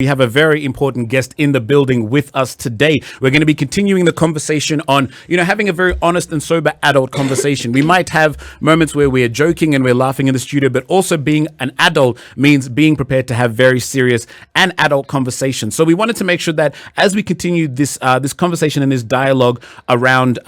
We have a very important guest in the building with us today. We're going to be continuing the conversation on, having a very honest and sober adult conversation. We might have moments where we're joking and we're laughing in the studio, but also being an adult means being prepared to have very serious and adult conversations. So we wanted to make sure that as we continue this conversation and this dialogue around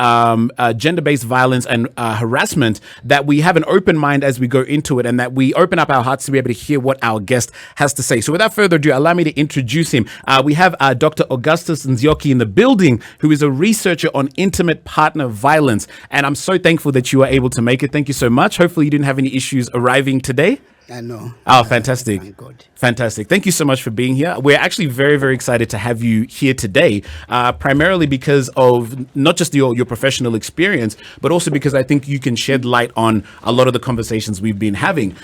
gender-based violence and harassment, that we have an open mind as we go into it and that we open up our hearts to be able to hear what our guest has to say. So without further ado, allow me to introduce him. We have Dr. AUGUSTUS NZIOKI in the building, who is a researcher on intimate partner violence. And I'm so thankful that you were able to make it. Thank you so much. Hopefully you didn't have any issues arriving today. I know. Oh, fantastic. Thank God. Fantastic. Thank you so much for being here. We're actually very, very excited to have you here today, primarily because of not just your professional experience, but also because I think you can shed light on a lot of the conversations we've been having.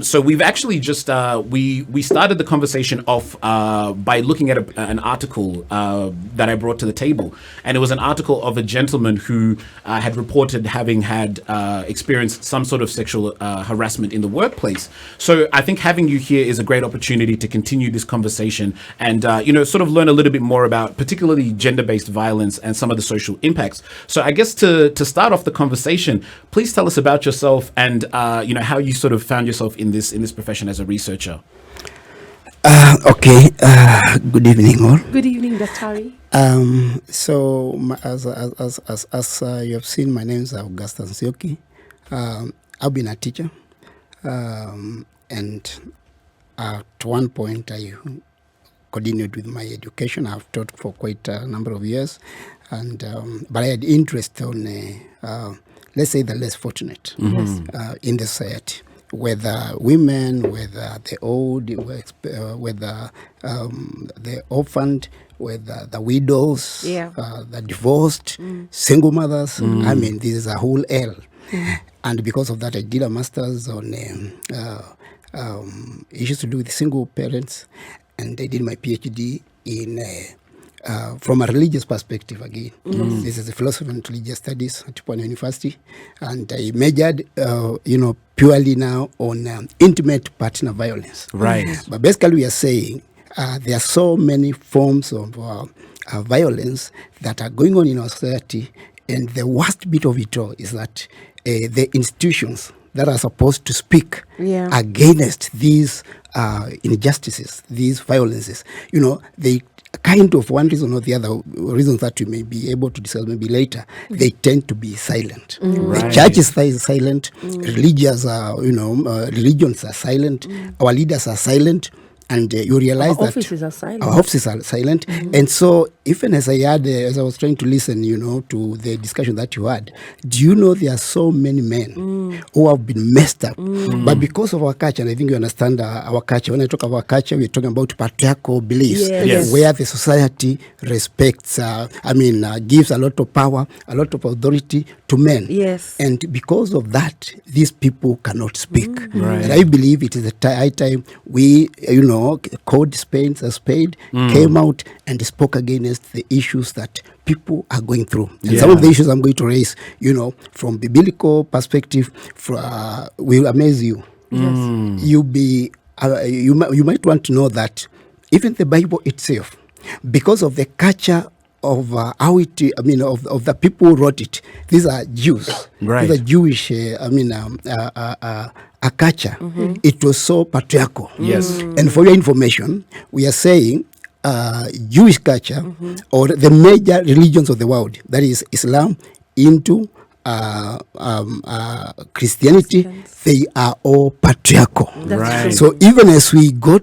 So we've actually just, we started the conversation off by looking at an article that I brought to the table. And it was an article of a gentleman who had reported having had experienced some sort of sexual harassment in the workplace. So I think having you here is a great opportunity to continue this conversation and, sort of learn a little bit more about particularly gender-based violence and some of the social impacts. So I guess to start off the conversation, please tell us about yourself and, how you sort of found yourself in this profession as a researcher. Okay. Good evening, all. Good evening, Daktari. As you have seen, my name is AUGUSTUS NZIOKI. I've been a teacher. And at one point I continued with my education. I've taught for quite a number of years, and but I had interest on, let's say, the less fortunate in the society, whether women, whether the old, whether the orphaned, whether the widows, the divorced, single mothers. I mean, this is a whole L. And because of that, I did a master's on issues to do with single parents, and I did my PhD in from a religious perspective again. This is a philosophy and religious studies at Tupana University, and I majored, purely now on intimate partner violence. Right. But basically, we are saying there are so many forms of violence that are going on in our society, and the worst bit of it all is that the institutions that are supposed to speak against these injustices, these violences, they kind of, one reason or the other, reasons that we may be able to discuss maybe later, they tend to be silent. Right. The church is silent, religions are silent, our leaders are silent. And you realize our that offices are silent. Our offices are silent. And so, even as I was trying to listen, to the discussion that you had, do you know there are so many men who have been messed up? But because of our culture, and I think you understand our culture. When I talk about culture, we're talking about patriarchal beliefs, where the society respects, gives a lot of power, a lot of authority to men. Yes. And because of that, these people cannot speak. Right. And I believe it is a high time we, called spades a spade, came out and spoke against the issues that people are going through. And some of the issues I'm going to raise, from the biblical perspective, will amaze you. Yes. You might want to know that even the Bible itself, because of the culture of of the people who wrote it, these are Jews. Right. These are Jewish. A culture. It was so patriarchal. Yes. And for your information, we are saying Jewish culture or the major religions of the world, that is Islam, Hindu, Christianity, they are all patriarchal. Right. So even as we go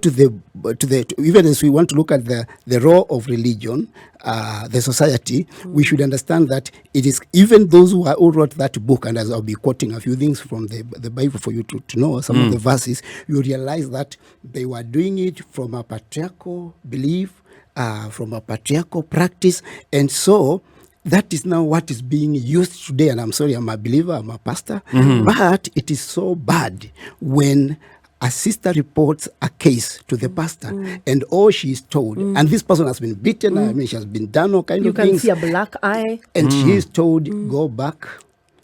even as we want to look at the role of religion, the society, we should understand that it is even those who wrote that book, and as I'll be quoting a few things from the Bible for you to know some of the verses, you realize that they were doing it from a patriarchal belief, from a patriarchal practice, and so that is now what is being used today. And I'm sorry, I'm a believer, I'm a pastor, but it is so bad when a sister reports a case to the pastor, and all she is told, and this person has been beaten, she has been done all kinds of things. You can see a black eye. And she is told, go back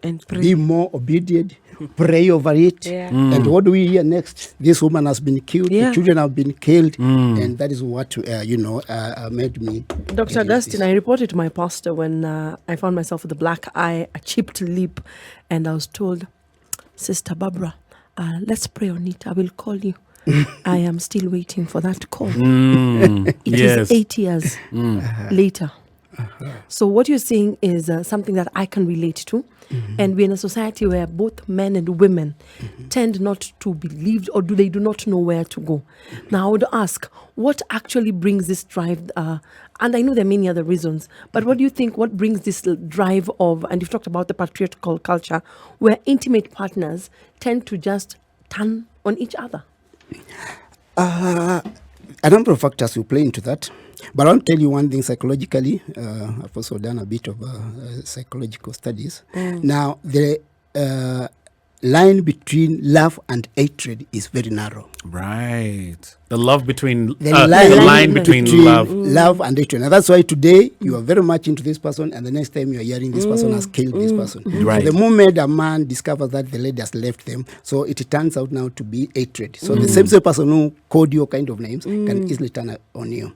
and pray. Be more obedient. pray over it. Yeah. And what do we hear next? This woman has been killed, Yeah. the children have been killed, and that is what, made me. Dr. Augustine, I reported to my pastor when I found myself with a black eye, a chipped lip, and I was told, Sister Barbara, let's pray on it. I will call you. I am still waiting for that call. It is 8 years later. So what you're saying is something that I can relate to. And we're in a society where both men and women tend not to be believed, or they do not know where to go. Now I would ask, what actually brings this drive? And I know there are many other reasons, but what do you think, what brings this drive of, and you've talked about the patriarchal culture, where intimate partners tend to just turn on each other? A number of factors will play into that. But I'll tell you one thing psychologically. I've also done a bit of psychological studies. Now, the line between love and hatred is very narrow. Right. The love between The line between love and hatred. And that's why today you are very much into this person, and the next time you are hearing this person has killed this person. Right. The moment a man discovers that the lady has left them, so it turns out now to be hatred. So the same person who called you kind of names can easily turn on you.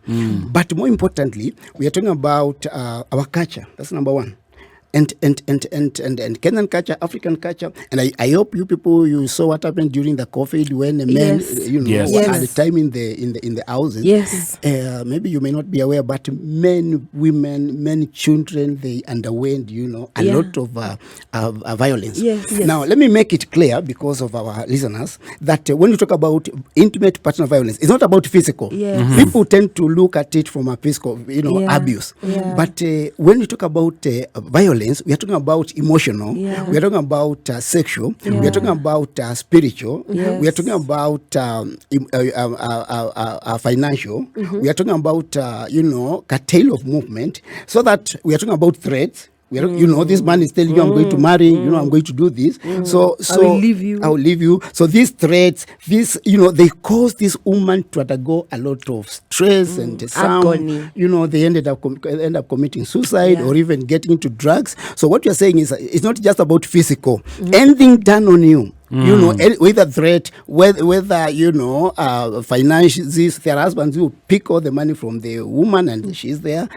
But more importantly, we are talking about our culture. That's number one. And Kenyan culture, African culture, and I hope you people, you saw what happened during the COVID when the men, were at the time in the houses. Yes. Maybe you may not be aware, but men, women, men, children, they underwent, a lot of violence. Yes. Now, let me make it clear, because of our listeners, that when you talk about intimate partner violence, it's not about physical. Yes. People tend to look at it from a physical, abuse. Yeah. But when you talk about violence, we are talking about emotional, we are talking about sexual, we are talking about spiritual, we are talking about financial, we are talking about, curtail of movement, so that we are talking about threats. We are, this man is telling you, I'm going to marry, I'm going to do this. So I will leave you. So these threats, they cause this woman to undergo a lot of stress and some, agony. They end up committing suicide or even getting into drugs. So what you're saying is, it's not just about physical. Anything done on you, whether threat, whether finances, their husbands will pick all the money from the woman and she's there,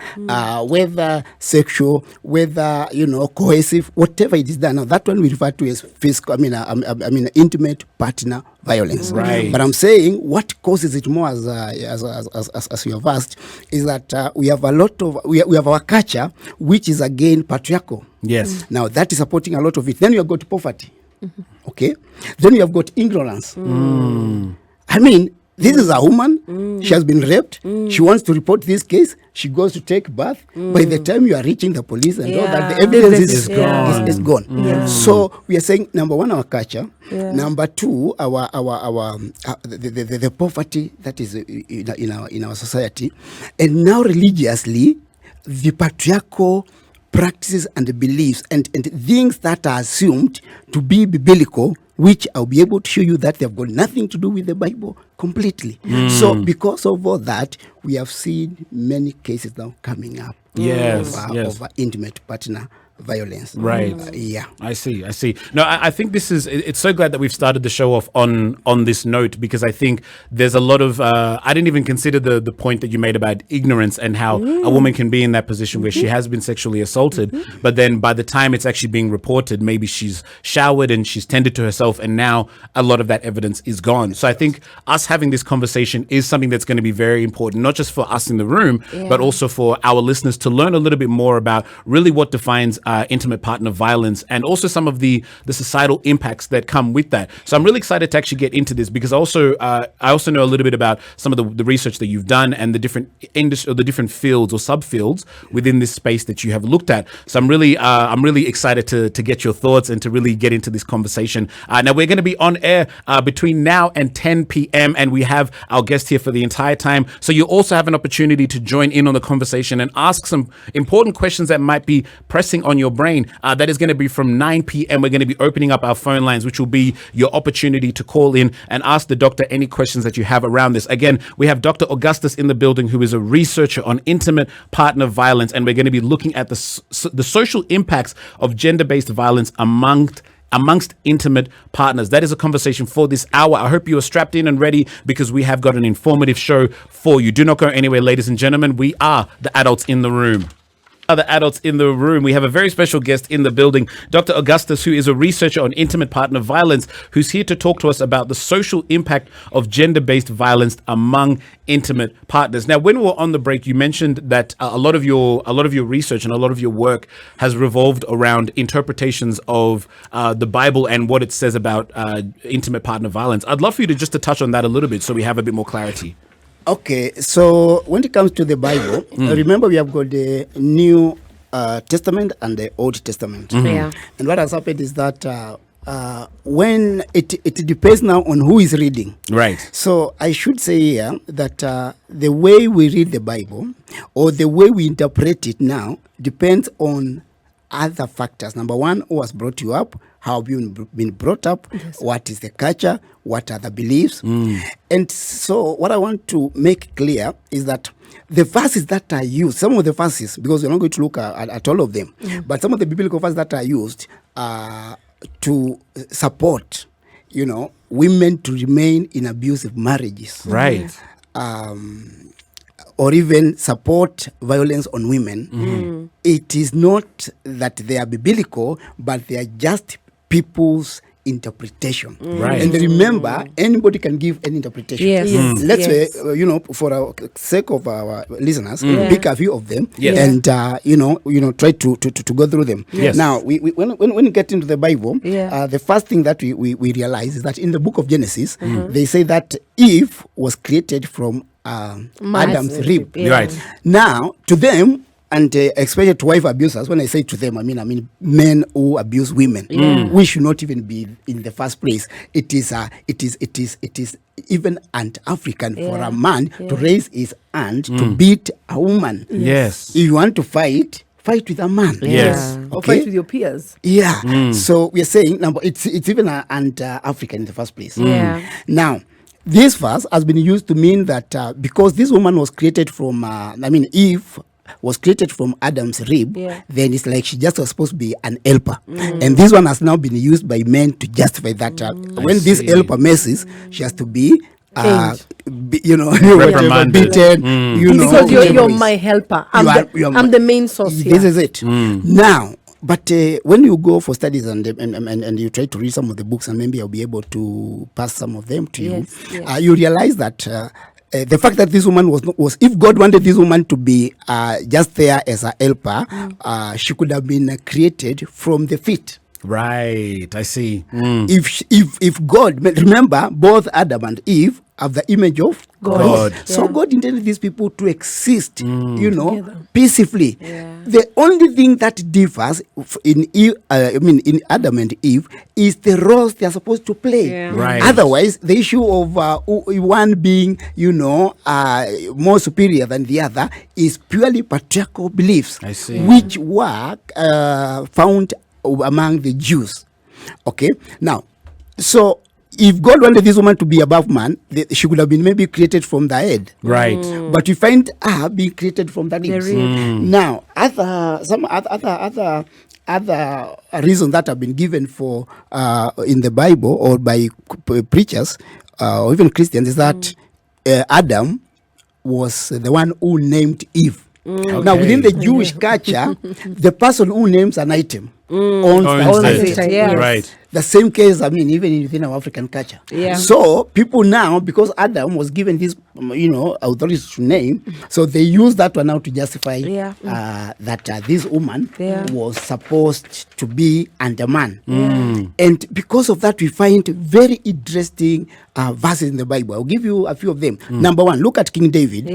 whether sexual, whether coercive, whatever it is done. Now that one we refer to as physical. Intimate partner violence. Right. But I'm saying what causes it more, as you have asked, is that we have a lot of we have our culture, which is again patriarchal. Yes. Now that is supporting a lot of it. Then you have got poverty. Okay, then you have got ignorance. This is a woman. She has been raped. She wants to report this case. She goes to take bath. By the time you are reaching the police and all that, the evidence is gone. Yeah. So we are saying, number one, our culture. Number two, our the poverty that is in our society, and now religiously, the patriarchal practices and beliefs and things that are assumed to be biblical, which I'll be able to show you that they've got nothing to do with the Bible completely. So because of all that, we have seen many cases now coming up of intimate partner violence. Right. Yeah. I see. No, I think it's so glad that we've started the show off on this note, because I think there's a lot of, I didn't even consider the point that you made about ignorance and how a woman can be in that position where she has been sexually assaulted, but then by the time it's actually being reported, maybe she's showered and she's tended to herself, and now a lot of that evidence is gone. So I think us having this conversation is something that's going to be very important, not just for us in the room, but also for our listeners to learn a little bit more about really what defines intimate partner violence, and also some of the societal impacts that come with that. So I'm really excited to actually get into this, because I also know a little bit about some of the research that you've done and the different industry, or the different fields or subfields within this space that you have looked at. So I'm really excited to get your thoughts and to really get into this conversation. Now we're going to be on air between now and 10 p.m. and we have our guest here for the entire time. So you also have an opportunity to join in on the conversation and ask some important questions that might be pressing on your brain. That is going to be from 9 p.m. We're going to be opening up our phone lines, which will be your opportunity to call in and ask the doctor any questions that you have around this. Again, we have Dr. Augustus in the building, who is a researcher on intimate partner violence, and we're going to be looking at the social impacts of gender-based violence amongst amongst intimate partners. That is a conversation for this hour. I hope you are strapped in and ready because we have got an informative show for you. Do not go anywhere, ladies and gentlemen. We are the adults in the room. Other adults in the room. We have a very special guest in the building, Dr. Augustus, who is a researcher on intimate partner violence, who's here to talk to us about the social impact of gender-based violence among intimate partners. Now, when we were on the break, you mentioned that a lot of your research and a lot of your work has revolved around interpretations of the Bible and what it says about intimate partner violence. I'd love for you to just to touch on that a little bit so we have a bit more clarity. Okay, so when it comes to the Bible, remember we have got the New Testament and the Old Testament. Yeah. And what has happened is that when it depends now on who is reading. Right. So I should say here that the way we read the Bible or the way we interpret it now depends on other factors. Number one, who has brought you up? How have you been brought up? Yes. What is the culture? What are the beliefs? And so what I want to make clear is that the verses that are used, some of the verses, because we're not going to look at all of them, but some of the biblical verses that are used to support, women to remain in abusive marriages. Right. Or even support violence on women. It is not that they are biblical, but they are just people's interpretation. Right. And remember, anybody can give any interpretation. Yes. Yes. Let's Yes. say, for our sake of our listeners, pick a few of them Yes. and try to go through them. Yes. Now, when we get into the Bible, the first thing that we realize is that in the book of Genesis, they say that Eve was created from Adam's rib. Yeah. Right. Now, to them, and especially to wife abusers, when I say to them, I mean men who abuse women. We should not even be in the first place. It is even anti-African for a man to raise his hand to beat a woman. Yes. If you want to fight with a man. Yes. Or Okay. fight with your peers. Yeah. So we're saying, number it's even anti-African in the first place. Yeah. Now, this verse has been used to mean that because this woman was created from, Eve was created from Adam's rib, then it's like she just was supposed to be an helper. And this one has now been used by men to justify that. When this helper messes, she has to be Reprimanded. beaten. Because you're my helper. I'm the main source here. This is it. Now, but when you go for studies and you try to read some of the books, and maybe I'll be able to pass some of them to you, you realize that the fact that this woman was if God wanted this woman to be just there as a helper, she could have been created from the feet. Right. I see. If God, remember, both Adam and Eve have the image of God. So God intended these people to exist, Together. peacefully. The only thing that differs in Adam and Eve is the roles they are supposed to play. Yeah. Right. Otherwise, the issue of one being, more superior than the other is purely patriarchal beliefs, I see. which were found among the Jews. Okay, now, so if God wanted this woman to be above man, she could have been maybe created from the head. Right. But we find her being created from the ribs. Now, some other reasons that have been given for in the Bible or by preachers or even Christians is that Adam was the one who named Eve. Now, within the Jewish culture, the person who names an item owns that item. Yes. Right. The same case, even within our African culture. Yeah. So people now, because Adam was given this, authority to name, so they use that one now to justify that this woman was supposed to be under man. And because of that, we find very interesting verses in the Bible. I'll give you a few of them. Number one, look at King David.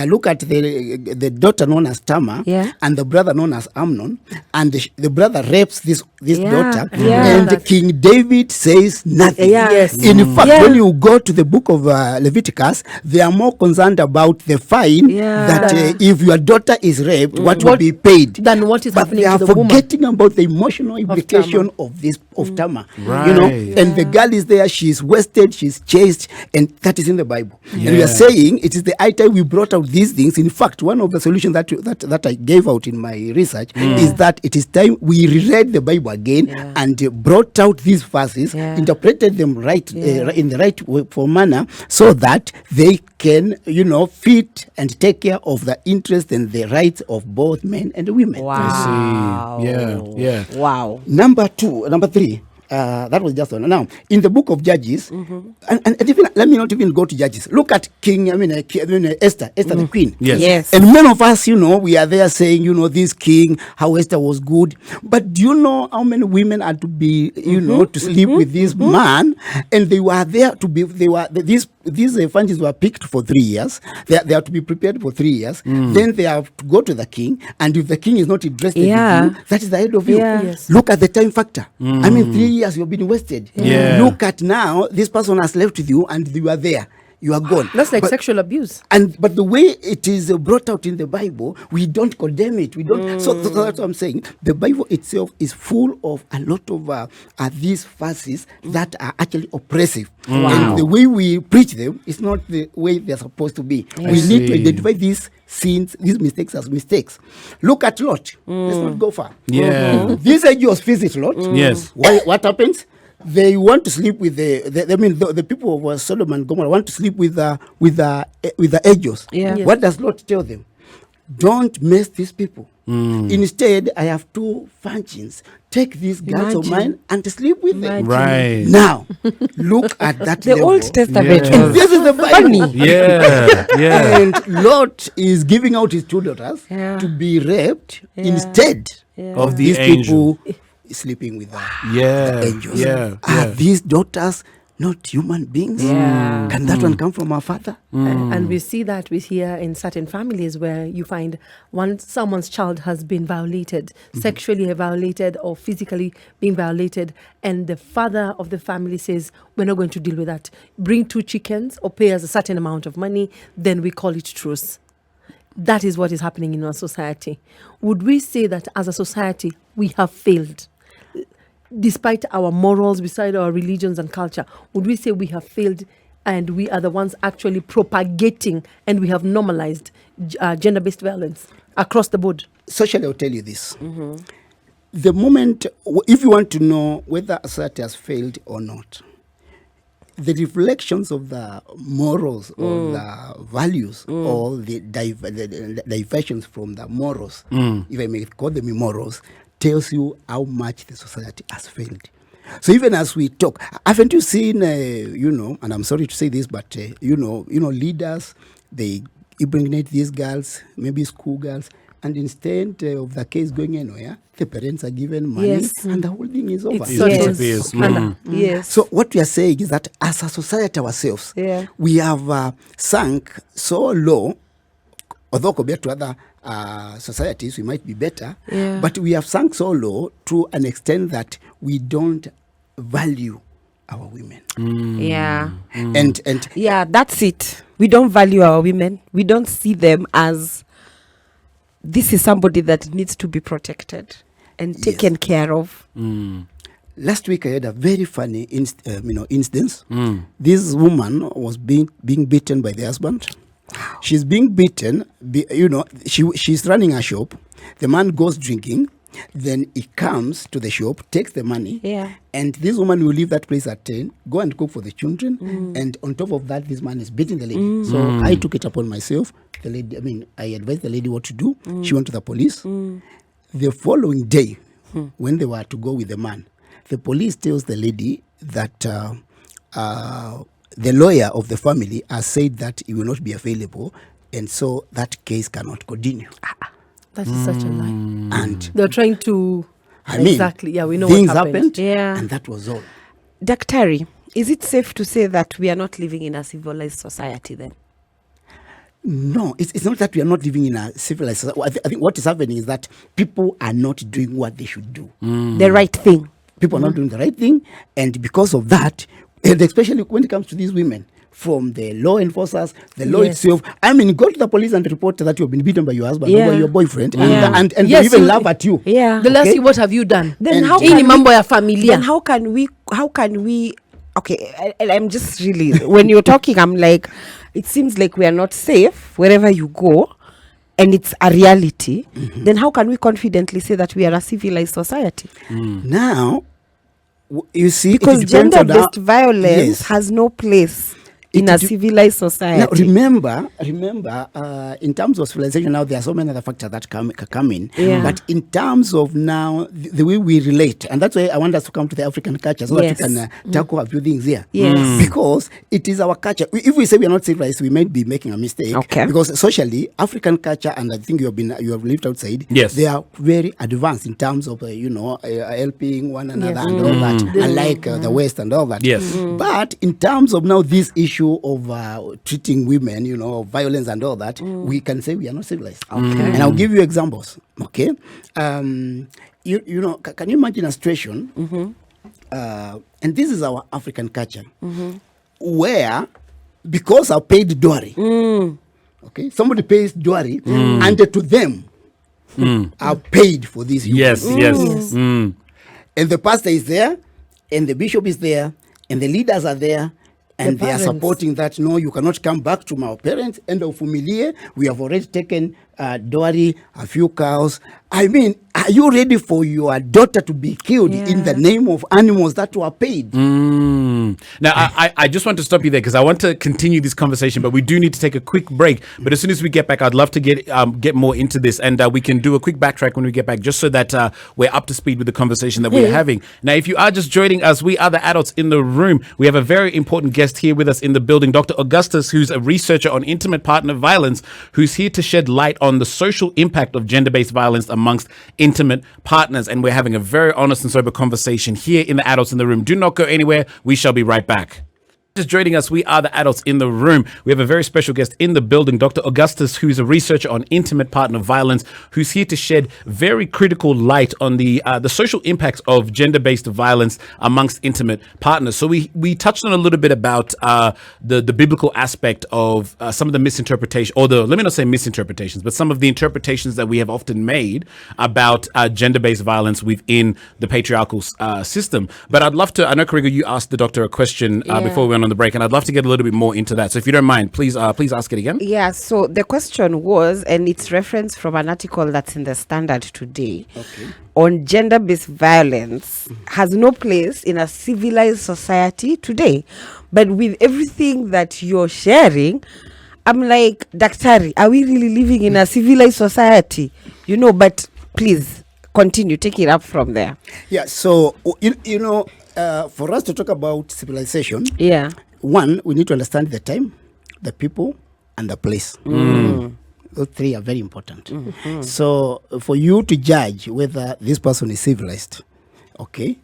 Look at the daughter known as Tamar and the brother known as Amnon. And the brother rapes this daughter. And King David says nothing. In fact, when you go to the book of Leviticus, they are more concerned about the fine that if your daughter is raped, what will be paid Than what is happening they are to the woman. forgetting about the emotional implication of Tamar. Right. And the girl is there, she's wasted, she's chased, and that is in the Bible. And we are saying it is the high time we brought out these things. In fact, one of the solutions that I gave out in my research is that it is time we read the Bible again and brought out these verses, interpreted them right in the right way for manner, so that they can, fit and take care of the interests and the rights of both men and women. Wow. I see. Yeah. Wow. Number 3. That was just one. Now, in the book of Judges, and even, let me not even go to Judges. Look at Esther the queen. Yes. And many of us, we are there saying, this king, how Esther was good. But do you know how many women are to be, to sleep with this man? And they were there to be, these evangelists were picked for 3 years. They are to be prepared for 3 years. Then they have to go to the king. And if the king is not interested in you, that is the end of you. Yes. Look at the time factor. 3 years you've been wasted. Look at now, this person has left with you and you are there. You are gone. That's like sexual abuse. But the way it is brought out in the Bible, we don't condemn it. We don't. So that's what I'm saying. The Bible itself is full of a lot of these verses that are actually oppressive. And the way we preach them is not the way they're supposed to be. We need to identify these sins, these mistakes as mistakes. Look at Lot. Let's not go far. These angels visit Lot. Yes. What happens? They want to sleep with the people of Sodom and Gomorrah want to sleep with the angels. What does Lot tell them? Don't mess these people. Instead, I have 2 virgins. Take these girls of mine and sleep with them. Right. Now, look at that. The level. Old Testament. Yeah. was This is the Bible. funny. Yeah. And Lot is giving out his 2 daughters to be raped instead Of the these angel. people sleeping with the angels. Yeah. These daughters not human beings? Can that one come from our father? And we see that we hear in certain families where you find someone's child has been violated, sexually violated or physically being violated, and the father of the family says, we're not going to deal with that. Bring 2 chickens or pay us a certain amount of money, then we call it truce. That is what is happening in our society. Would we say that as a society, we have failed? Despite our morals, beside our religions and culture, would we say we have failed and we are the ones actually propagating and we have normalized gender-based violence across the board? Socially, I'll tell you this. The moment, if you want to know whether a society has failed or not, the reflections of the morals or the values or the diversions from the morals, if I may call them morals, tells you how much the society has failed. So even as we talk, haven't you seen, and I'm sorry to say this, but, leaders, they impregnate these girls, maybe school girls, and instead of the case going anywhere, the parents are given money and the whole thing is over. Yes. So what we are saying is that as a society ourselves, we have sunk so low, although compared to other societies, we might be better, but we have sunk so low to an extent that we don't value our women. And that's it. We don't value our women. We don't see them as this is somebody that needs to be protected and taken care of. Last week I had a very funny instance. This woman was being beaten by the husband. She's being beaten, she's running a shop. The man goes drinking. Then he comes to the shop, takes the money, and this woman will leave that place at 10, go and cook for the children, and on top of that, this man is beating the lady. So I took it upon myself. The lady, I advised the lady what to do. She went to the police. The following day, when they were to go with the man, the police tells the lady that the lawyer of the family has said that he will not be available, and so that case cannot continue. That is such a lie. And they're trying to... exactly. Yeah, we know things what happened. And that was all. Daktari, is it safe to say that we are not living in a civilized society then? No, it's not that we are not living in a civilized society. I think what is happening is that people are not doing what they should do. The right thing. People are not doing the right thing. And because of that, and especially when it comes to these women, from the law enforcers, the law itself. I mean, go to the police and report that you've been beaten by your husband or by your boyfriend, and they even laugh at you. They'll ask you, what have you done? Then how can we? Okay, I'm just really, when you're talking, I'm like, it seems like we are not safe wherever you go, and it's a reality, then how can we confidently say that we are a civilized society? Now, you see, Because it depends on gender-based violence Yes. has no place in It a de- civilized society. Now, remember, in terms of civilization, now there are so many other factors that come in. Yeah. But in terms of now, the way we relate, and that's why I want us to come to the African culture so Yes. that we can tackle a few things here. Yes. Because it is our culture. If we say we are not civilized, we might be making a mistake. Okay. Because socially, African culture, and I think you have lived outside. Yes. They are very advanced in terms of helping one another Yes. and all that, unlike the West and all that. Yes. But in terms of now this issue of treating women, violence and all that, we can say we are not civilized. And I'll give you examples. Okay, can you imagine a situation? And this is our African culture, where because I paid dowry, okay, somebody pays dowry, and to them, are paid for this. Yes, yes. And the pastor is there, and the bishop is there, and the leaders are there, and The they are parents. supporting that. No, you cannot come back to my parents. End of familiar. We have already taken dowry, a few cows. I mean, are you ready for your daughter to be killed in the name of animals that were paid? Now, I just want to stop you there because I want to continue this conversation, but we do need to take a quick break. But as soon as we get back, I'd love to get more into this, and we can do a quick backtrack when we get back, just so that we're up to speed with the conversation that we're having. Now, if you are just joining us, we are the adults in the room. We have a very important guest here with us in the building, Dr. Augustus, who's a researcher on intimate partner violence, who's here to shed light on the social impact of gender-based violence amongst intimate partners. And we're having a very honest and sober conversation here in the adults in the room. Do not go anywhere. We shall be right back. Just joining us, we are the adults in the room. We have a very special guest in the building, Dr. Augustus, who's a researcher on intimate partner violence, who's here to shed very critical light on the social impacts of gender-based violence amongst intimate partners. So we touched on a little bit about the biblical aspect of some of the misinterpretation, or let me not say misinterpretations, but some of the interpretations that we have often made about gender-based violence within the patriarchal system. But I'd love to, I know, Karigo, you asked the doctor a question before we went on the break, and I'd love to get a little bit more into that. So if you don't mind, please ask it again. Yeah, so the question was, and it's referenced from an article that's in the Standard today, on gender-based violence has no place in a civilized society today. But with everything that you're sharing, I'm like, Daktari, are we really living in a civilized society? But please continue, take it up from there. Yeah, so, for us to talk about civilization, Yeah. one, we need to understand the time, the people, and the place. Those three are very important. So for you to judge whether this person is civilized, okay,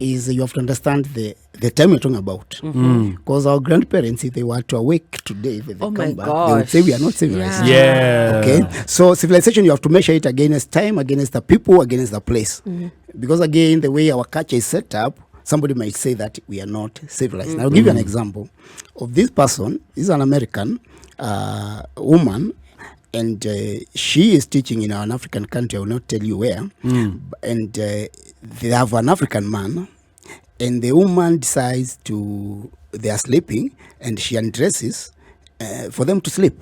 is you have to understand the time you're talking about. Because our grandparents, if they were to awake today, if they Oh come my back, they would gosh. say we are not civilized. Yeah. Okay, so civilization, you have to measure it against time, against the people, against the place. Because again, the way our culture is set up, somebody might say that we are not civilized. Now, I'll give you an example of this person. This is an American woman, and she is teaching in an African country. I will not tell you where. And they have an African man, and the woman decides they are sleeping, and she undresses for them to sleep.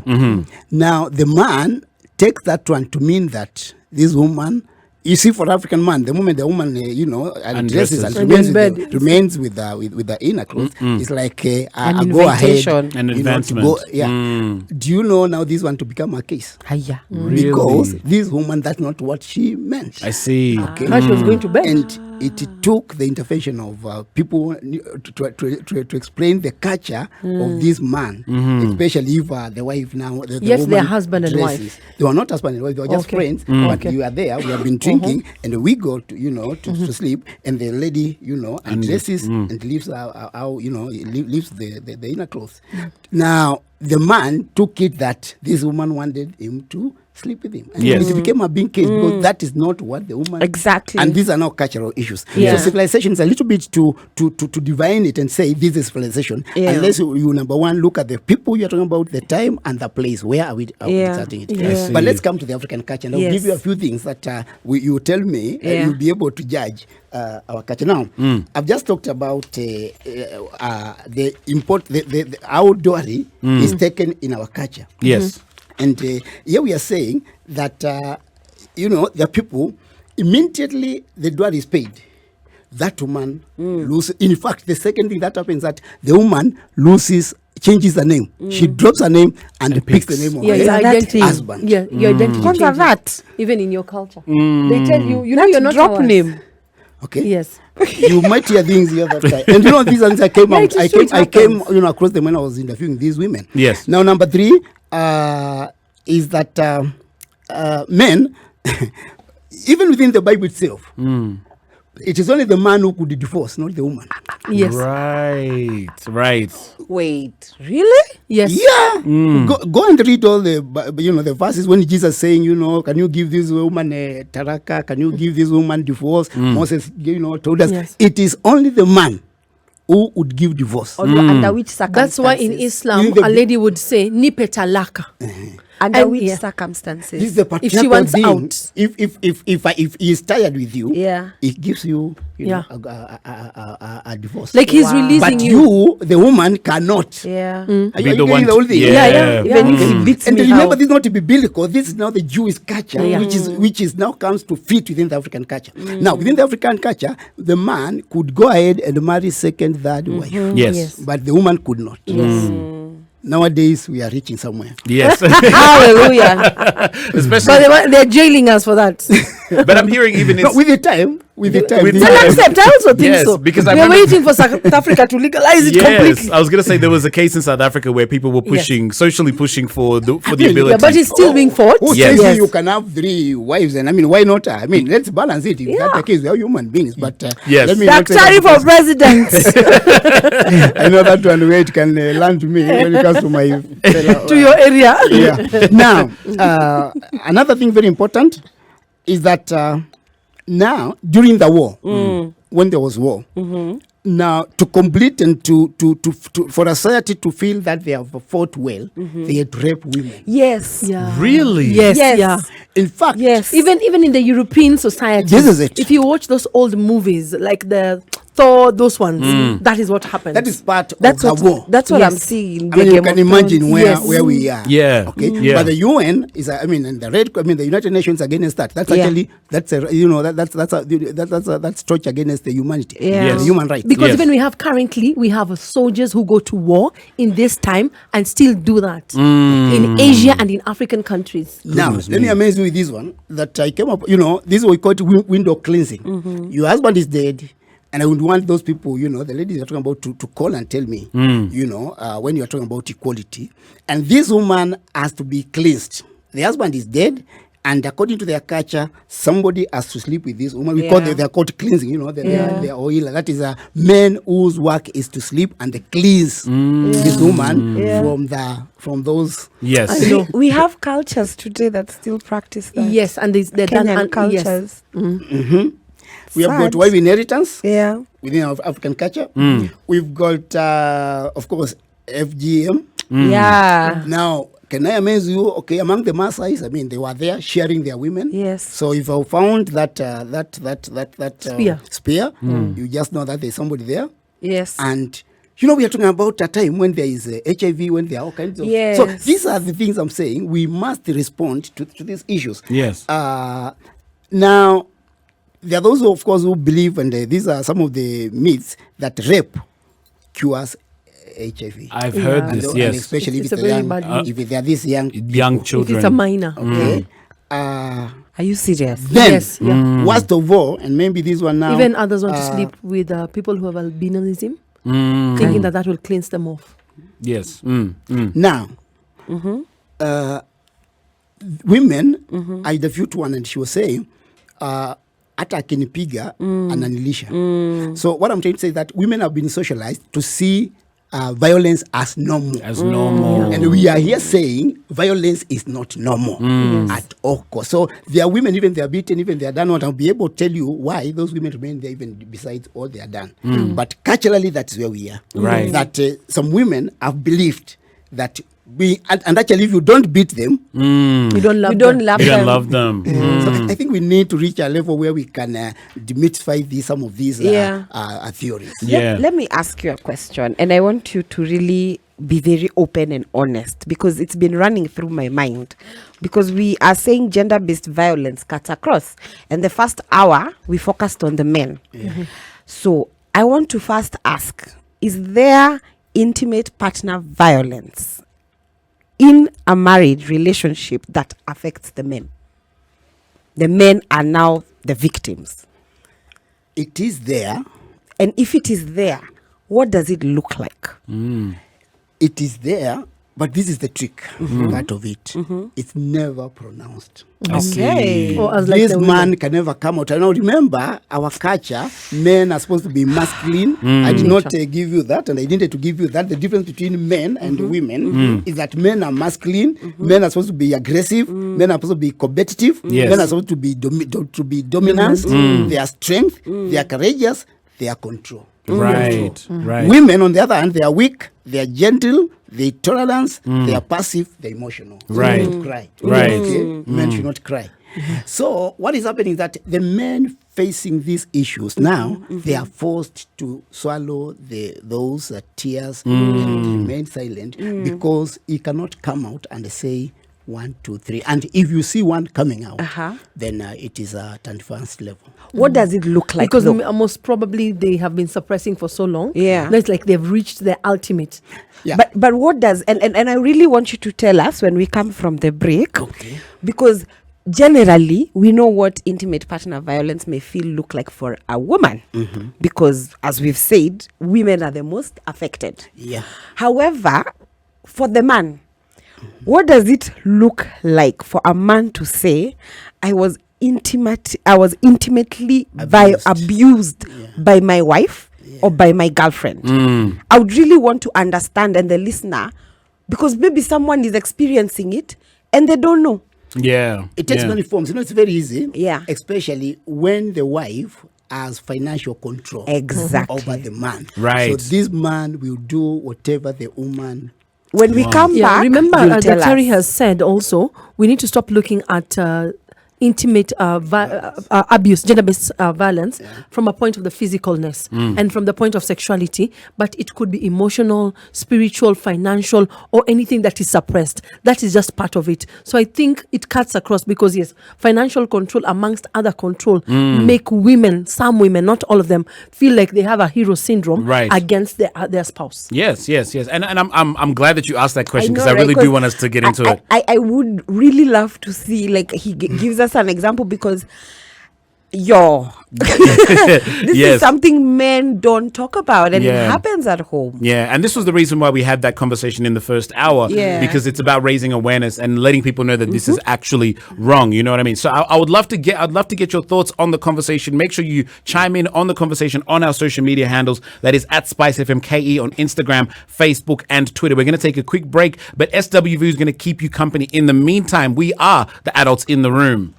Now, the man takes that one to mean that this woman, you see, for African man, the moment the woman, undresses and remains with the inner clothes, it's like a go ahead, An advancement. Do you know now this one to become a case? Hiya. Because this woman, that's not what she meant. I see. Okay. Now she was going to bed. And it took the intervention of people to explain the culture of this man, especially if the wife now. The Yes, woman they're husband and dresses. wife. They were not husband and wife; they were just Okay. friends. But you are there. We have been drinking, and we go to sleep, and the lady undresses and leaves leaves the inner clothes. Now the man took it that this woman wanted him to sleep with him. And Yes. it became a big case because that is not what the woman. Exactly. And these are now cultural issues. Yeah. So civilization is a little bit to divine it and say this is civilization. Yeah. Unless you number one look at the people you're talking about, the time and the place. Where are we starting it? Yeah. But let's come to the African culture. And I'll Yes. give you a few things that you tell me Yeah. you'll be able to judge our culture. Now, I've just talked about how dowry is taken in our culture. Yes. And here we are saying that, there are people, immediately the dowry is paid, that woman loses. In fact, the second thing that happens is that the woman changes the name. She drops her name and picks the name of your her identity. husband. Yeah, your identity Contra changes. that. Even in your culture. They tell you, you're not Drop ours. name. Okay. Yes. You might hear things the other time. And these ones I came Yeah, out. it is true, it I came happens. across them when I was interviewing these women. Yes. Now, number 3 is that men, even within the Bible itself, it is only the man who could divorce, not the woman. Yes. Right. Wait, really? Yes. Yeah. Go and read all the the verses when Jesus saying, can you give this woman a taraka? Can you give this woman divorce? Moses, told us Yes. it is only the man who would give divorce. Although under which circumstances? That's why in Islam, In the- a lady would say, nipe talaka. Under and- which yeah. circumstances? This is the If she patriarchal wants thing. out. If he is tired with you, Yeah. it gives you, Yeah. a divorce. Like he's Wow. releasing but you. you, the woman, cannot. Yeah. Are you Be the getting one the whole thing? Yeah. Even if he beats And me, remember, how? this is not biblical. This is now the Jewish culture, Yeah. which is now comes to fit within the African culture. Now, within the African culture, the man could go ahead and marry second, third wife, Yes. Yes. but the woman could not. Nowadays, we are reaching somewhere. Yes. Hallelujah. Especially, But they're jailing us for that. but I'm hearing even No, it's with the time, With this- time. Well, accept. I also think Yes, so. because I we're remember- waiting for South Africa to legalize it yes. completely. I was gonna say there was a case in South Africa where people were pushing, socially pushing for the ability. Yeah, but it's still being fought. Who Yes. says Yes. you can have 3 wives? And why not? Let's balance it. If that's the case, we are human beings. But Yes. let me not say Daktari that for president. I know that one where it can land to me when it comes to my fellow, to your area. yeah. Now, another thing very important is that now during the war, when there was war, now to complete and to for a society to feel that they have fought well, they had raped women. Yes. Yeah. Really? Yes. Yes. Yeah. In fact, Yes. Even in the European society, This is it. If you watch those old movies like the Thor, those ones, that is what happens. that is part That's of what the war. That's what Yes. I'm seeing. I mean, you can imagine where, Yes. where we are. Yeah. Okay. Yeah. But the UN is, and the United Nations against that. That's Yeah. actually that's torture against the humanity. Yeah. Yes. The human rights. because Yes. even we have soldiers who go to war in this time and still do that in Asia and in African countries. Now, Goodness let me me. amaze you with this one that I came up. This is what we call it window cleansing. Your husband is dead. And I would want those people, the ladies you're talking about to call and tell me, when you're talking about equality. And this woman has to be cleansed. The husband is dead. And according to their culture, somebody has to sleep with this woman. We call Yeah. they're called cleansing, their oil. That is a men whose work is to sleep and they cleanse this woman from those. Yes. I know. We have cultures today that still practice that. Yes, and they're done. Kenyan And, cultures. yes. We have got Sad. wife inheritance Yeah. within our African culture. We've got, of course, FGM. Yeah. Now, can I amaze you? Okay, among the Maasais, they were there sharing their women. Yes. So if I found that spear, you just know that there's somebody there. Yes. And we are talking about a time when there is HIV, when there are all kinds of. Yes. So these are the things I'm saying. We must respond to these issues. Yes. Now, there are those, who, of course, who believe, and these are some of the myths, that rape cures HIV. I've heard And this. and Yes. especially It's if a they're very young, bad myth. if they are these young Young people. children. If it's a minor. Okay. Are you serious? Then, Yes, yeah. worst of all, and maybe this one now. Even others want to sleep with people who have albinism, thinking that will cleanse them off. Yes. Now, women are the few one, and she was saying, hata akinipiga ananilisha. So what I'm trying to say is that women have been socialized to see violence as normal. As normal. And we are here saying violence is not normal at all costs. So there are women, even they are beaten, even they are done what, I'll be able to tell you why those women remain there even besides all they are done. But culturally, that's where we are. Right. That some women have believed that and actually if you don't beat them, You don't love You don't them. love You them. don't love them. so I think we need to reach a level where we can demystify some of these theories. Yeah. Let me ask you a question, and I want you to really be very open and honest, because it's been running through my mind, because we are saying gender-based violence cuts across, and the first hour we focused on the men. So I want to first ask, is there intimate partner violence in a married relationship that affects the men? The men are now the victims. It is there. And if it is there, what does it look like? It is there, but this is the trick part of it. It's never pronounced. Okay. Or as like This the man women. can never come out. And now remember, our culture, men are supposed to be masculine. I did not give you that, and I needed to give you that. The difference between men and women is that men are masculine. Men are supposed to be aggressive. Men are supposed to be competitive. Yes. Men are supposed to be dominant. They are strength. They are courageous. They are control. Right. Women, on the other hand, they are weak. They are gentle. They are tolerant. They are passive. They are emotional. Right. They don't cry. Right. Okay? Men should not cry. So what is happening is that the men facing these issues now, they are forced to swallow those tears and remain silent, because he cannot come out and say 1, 2, 3. And if you see one coming out, then it is at advanced level. What does it look like? Because though? most probably they have been suppressing for so long. Yeah. It's like they've reached their ultimate. Yeah. But what does, and I really want you to tell us when we come from the break, because generally we know what intimate partner violence may look like for a woman, because as we've said, women are the most affected. Yeah. However, for the man, what does it look like for a man to say, I was intimately abused by my wife or by my girlfriend? I would really want to understand, and the listener, because maybe someone is experiencing it and they don't know. Yeah. It takes many forms. You know, it's very easy. Yeah. Especially when the wife has financial control Exactly. over the man. Right. So this man will do whatever the woman. When we come Yeah, back, remember, you'll tell Terry us. has said also, we need to stop looking at intimate abuse, gender-based violence from a point of the physicalness and from the point of sexuality, but it could be emotional, spiritual, financial, or anything that is suppressed. That is just part of it. So I think it cuts across, because yes, financial control amongst other control make women, some women, not all of them, feel like they have a hero syndrome against their spouse. Yes. And I'm glad that you asked that question, because know, I really right? do want us to get into it. I would really love to see, like, he gives us an example, because this is something men don't talk about, and it happens at home. Yeah, and this was the reason why we had that conversation in the first hour, because it's about raising awareness and letting people know that this is actually wrong. You know what I mean? So I'd love to get your thoughts on the conversation. Make sure you chime in on the conversation on our social media handles. That is at SpiceFMKE on Instagram, Facebook, and Twitter. We're going to take a quick break, but SWV is going to keep you company. In the meantime, we are the adults in the room.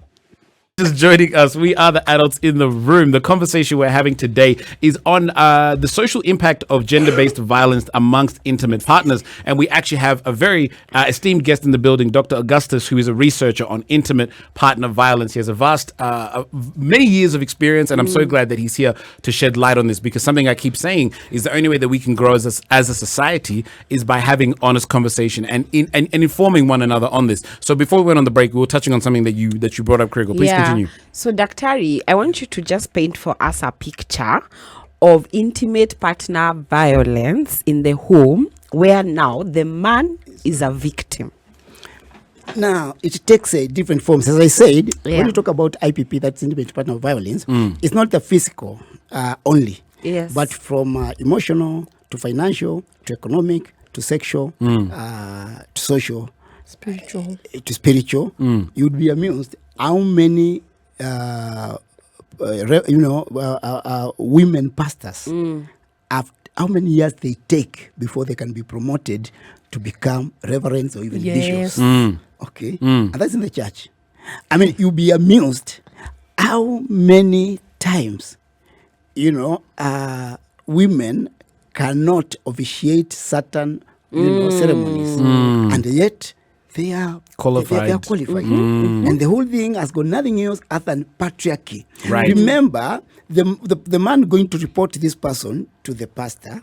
Just joining us, we are the adults in the room. The conversation we're having today is on the social impact of gender-based violence amongst intimate partners, and we actually have a very esteemed guest in the building, Dr. Augustus, who is a researcher on intimate partner violence. He has a vast, many years of experience, and I'm so glad that he's here to shed light on this, because something I keep saying is the only way that we can grow as a society is by having honest conversation and informing one another on this. So before we went on the break, we were touching on something that you brought up, Kriegel. Please continue. So, Daktari, I want you to just paint for us a picture of intimate partner violence in the home, where now the man is a victim. Now, it takes different forms. As I said, when you talk about IPP, that's intimate partner violence, it's not the physical only, but from emotional to financial to economic to sexual to social, Spiritual. to spiritual. You would be amused how many women pastors how many years they take before they can be promoted to become reverends or even bishops. Okay, and that's in the church. I mean, you'll be amused how many times women cannot officiate certain ceremonies, and yet they are qualified. They are qualified. And the whole thing has got nothing else other than patriarchy. Right. Remember, the man going to report this person to the pastor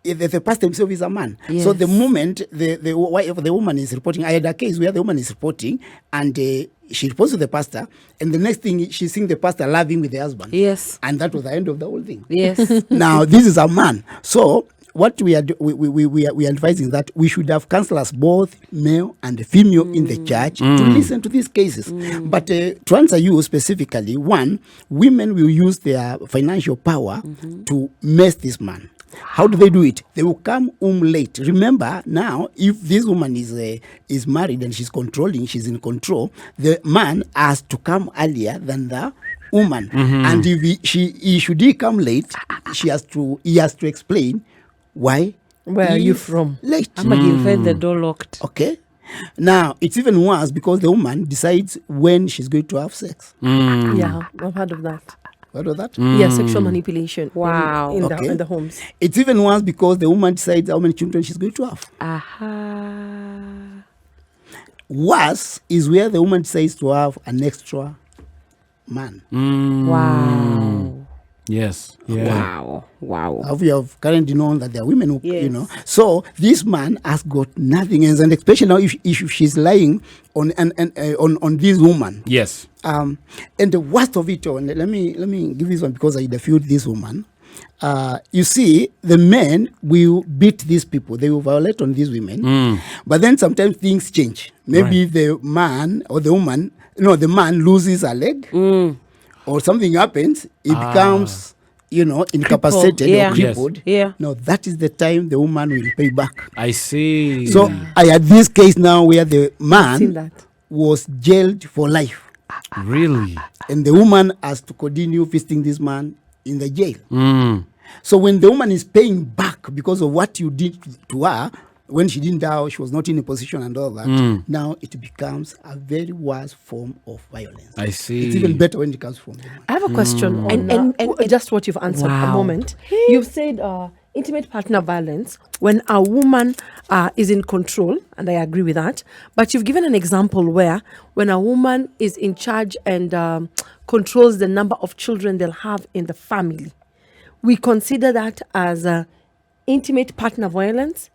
the pastor himself is a man. Yes. So the moment the wife of the woman is reporting, I had a case where the woman is reporting and she reports to the pastor, and the next thing she's seeing the pastor laughing with the husband. Yes. And that was the end of the whole thing. Yes. Now this is a man. So what we are advising that we should have counselors, both male and female, in the church to listen to these cases. But to answer you specifically, one, women will use their financial power to mess this man. How do they do it? They will come home late. Remember, now, if this woman is married and she's controlling, she's in control, the man has to come earlier than the woman. And if should he come late, he has to explain why. Where are you from? Late. Somebody you find the door locked. Okay. Now, it's even worse because the woman decides when she's going to have sex. Yeah, I've heard of that. What was that? Yeah, sexual manipulation. Wow. In Okay. the homes. It's even worse because the woman decides how many children she's going to have. Aha. Worse is where the woman decides to have an extra man. Wow. Yes. Yeah. Wow. We have currently known that there are women who, Yes. So this man has got nothing else, and especially now if she's lying on this woman. Yes. And the worst of it all, and let me give this one because I interviewed this woman. You see, the men will beat these people. They will violate on these women. But then sometimes things change. Maybe the man or the woman, the man loses a leg or something happens. It becomes, incapacitated Yeah. or crippled. Yes. Yeah. No, that is the time the woman will pay back. I see. So I had this case now where the Seen man that. was jailed for life. Really? And the woman has to continue visiting this man in the jail. So when the woman is paying back because of what you did to her, when she didn't die, she was not in a position and all that, now it becomes a very worse form of violence. I see. It's even better when it comes from the woman. I have a question on And just what you've answered a Wow. moment. You've said intimate partner violence when a woman is in control, and I agree with that. But you've given an example where when a woman is in charge and controls the number of children they'll have in the family, we consider that as intimate partner violence.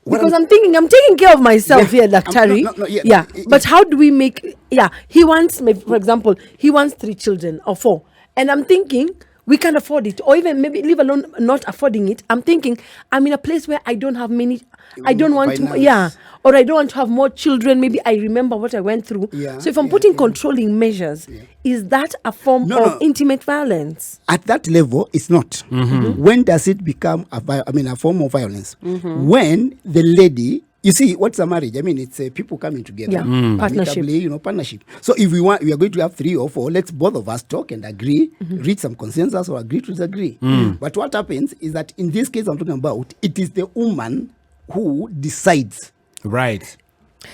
Because I'm taking care of myself here, Daktari. No, yeah. Yeah, but how do we make? Yeah, he wants, for example, he wants 3 children or 4, and I'm thinking we can't afford it, or even maybe leave alone not affording it. I'm thinking I'm in a place where I don't have many. I don't want to, Finance. or I don't want to have more children. Maybe I remember what I went through. Yeah, So if I'm putting controlling measures, is that a form of intimate violence? At that level, it's not. When does it become a form of violence? When the lady, you see, what's a marriage? I mean, it's people coming together, Yeah, partnership. amicably, partnership. So if we are going to have 3 or 4, let's both of us talk and agree, reach some consensus or agree to disagree. But what happens is that in this case I'm talking about, it is the woman who decides, Right.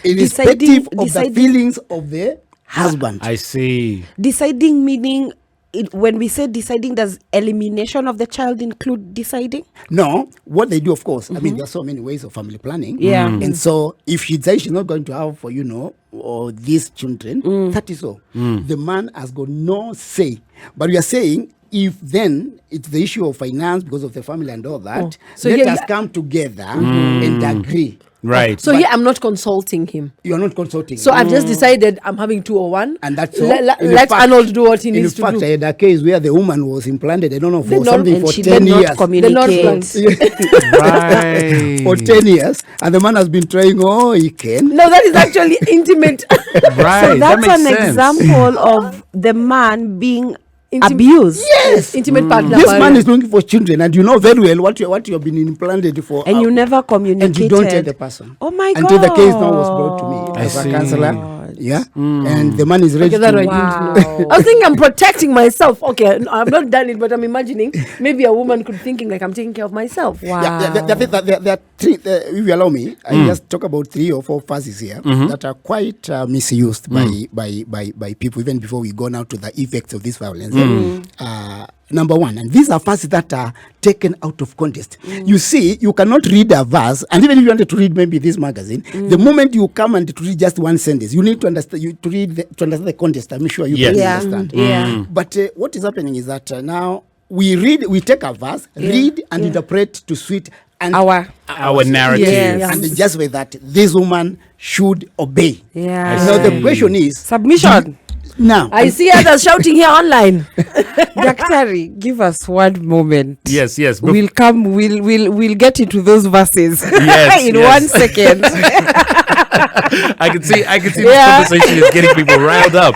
irrespective of the deciding- feelings of the husband. I see. Deciding meaning, when we say deciding, does elimination of the child include deciding? No, what they do, of course, I mean, there are so many ways of family planning. Yeah. And so if she decides she's not going to have, or these children, that is all. The man has got no say. But we are saying, if then it's the issue of finance because of the family and all that, So let here us you- come together and agree. Right. So here I'm not consulting him. You're not consulting. So I've just decided I'm having 2 or 1, And that's all. Let In fact- Arnold do what he in needs to fact, do. I had a case where the woman was implanted, I don't know, The for non- something And for she 10 did not years. communicate. Right. For 10 years. And the man has been trying all he can. No, that is actually intimate. Right. So that that's makes an sense. example of the man being Intim- abused. Yes. Intimate partner This man violence. is looking for children, and you know very well what you've been implanted for. And you never communicated. and you don't tell the person. Oh my God. Until the case now was brought to me I as a see. counselor. Yeah. And the man is ready Okay, that I to. Wow. didn't know. I was thinking I'm protecting myself. Okay, no, I've not done it, but I'm imagining maybe a woman could thinking like I'm taking care of myself. Wow. Yeah, there are 3, if you allow me, I just talk about 3 or 4 phases here that are quite misused by people, even before we go now to the effects of this violence. Number 1, and these are phases that are taken out of context. You see, you cannot read a verse, and even if you wanted to read maybe this magazine, the moment you come and to read just one sentence, you need to understand to understand the context. I'm sure you Yes. can Yeah. understand. Yeah. But what is happening is that now we take a verse, read and interpret to suit and Our narrative. Yes. and just with that, this woman should obey. Yeah. Now the question is Submission. now. I see others shouting here online. Daktari, give us one moment. Yes. We'll get into those verses Yes, in yes. 1 second. I can see this conversation is getting people riled up.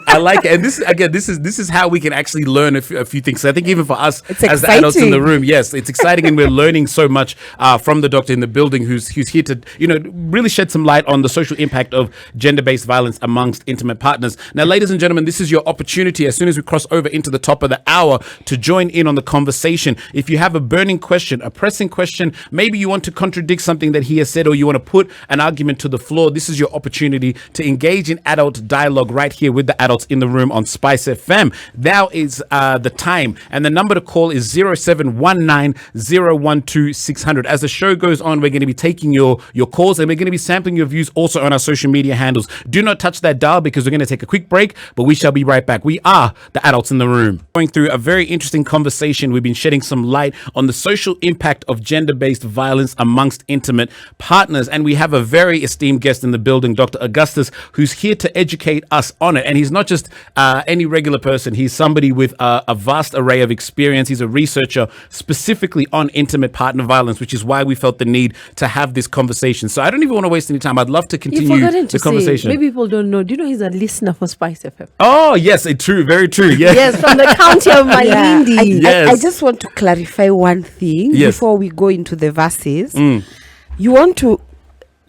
I like it, and this is how we can actually learn a few things. So I think even for us It's as the adults in the exciting. room, yes, it's exciting, and we're learning so much from the doctor in the building who's here to really shed some light on the social impact of gender-based violence amongst intimate partners. Now, ladies and gentlemen, this is your opportunity as soon as we cross over into the top of the hour to join in on the conversation. If you have a burning question, a pressing question, maybe you want to contradict something that he has said, or you want to put an argument to the floor, this is your opportunity to engage in adult dialogue right here with the adults in the room on SpiceFM. Now is the time, and the number to call is 0719 012 600. As the show goes on, we're going to be taking your calls, and we're going to be sampling your views also on our social media handles. Do not touch that dial, because we're going to take a quick break, but we shall be right back. We are the adults in the room. Going through a very interesting conversation. We've been shedding some light on the social impact of gender-based violence amongst intimate partners, and we have a very esteemed guest in the building, Dr. Augustus, who's here to educate us on it. And he's not just any regular person. He's somebody with a vast array of experience. He's a researcher specifically on intimate partner violence, which is why we felt the need to have this conversation. So I don't even want to waste any time. I'd love to You've continue forgotten to the conversation. say, maybe people don't know. Do you know he's a listener for SpiceFM? Oh, yes, true. Very true. Yeah. Yes, from the county of Yeah, Malindi. Yes. I just want to clarify one thing Yes. before we go into the verses. You want to,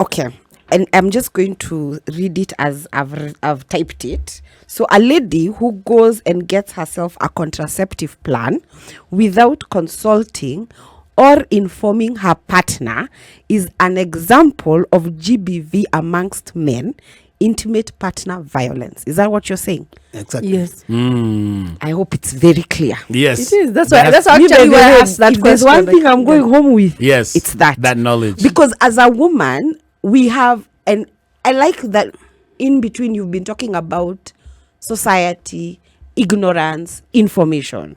okay, and I'm just going to read it as I've typed it. So a lady who goes and gets herself a contraceptive plan without consulting or informing her partner is an example of GBV amongst men, intimate partner violence. Is that what you're saying? Exactly. Yes, I hope it's very clear. Yes. it is. That's That why. has- That's actually why I asked that If there's question. one thing I'm going home with, Yes. it's that. That knowledge. Because as a woman, we have, and I like that in between you've been talking about society, ignorance, information.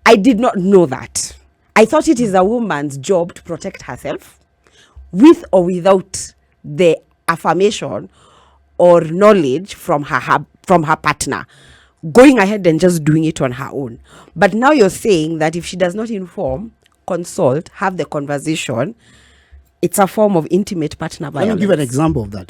I did not know that. I thought it is a woman's job to protect herself with or without the affirmation or knowledge from her partner, going ahead and just doing it on her own. But now you're saying that if she does not inform, consult, have the conversation, it's a form of intimate partner Let violence. me give an example of that.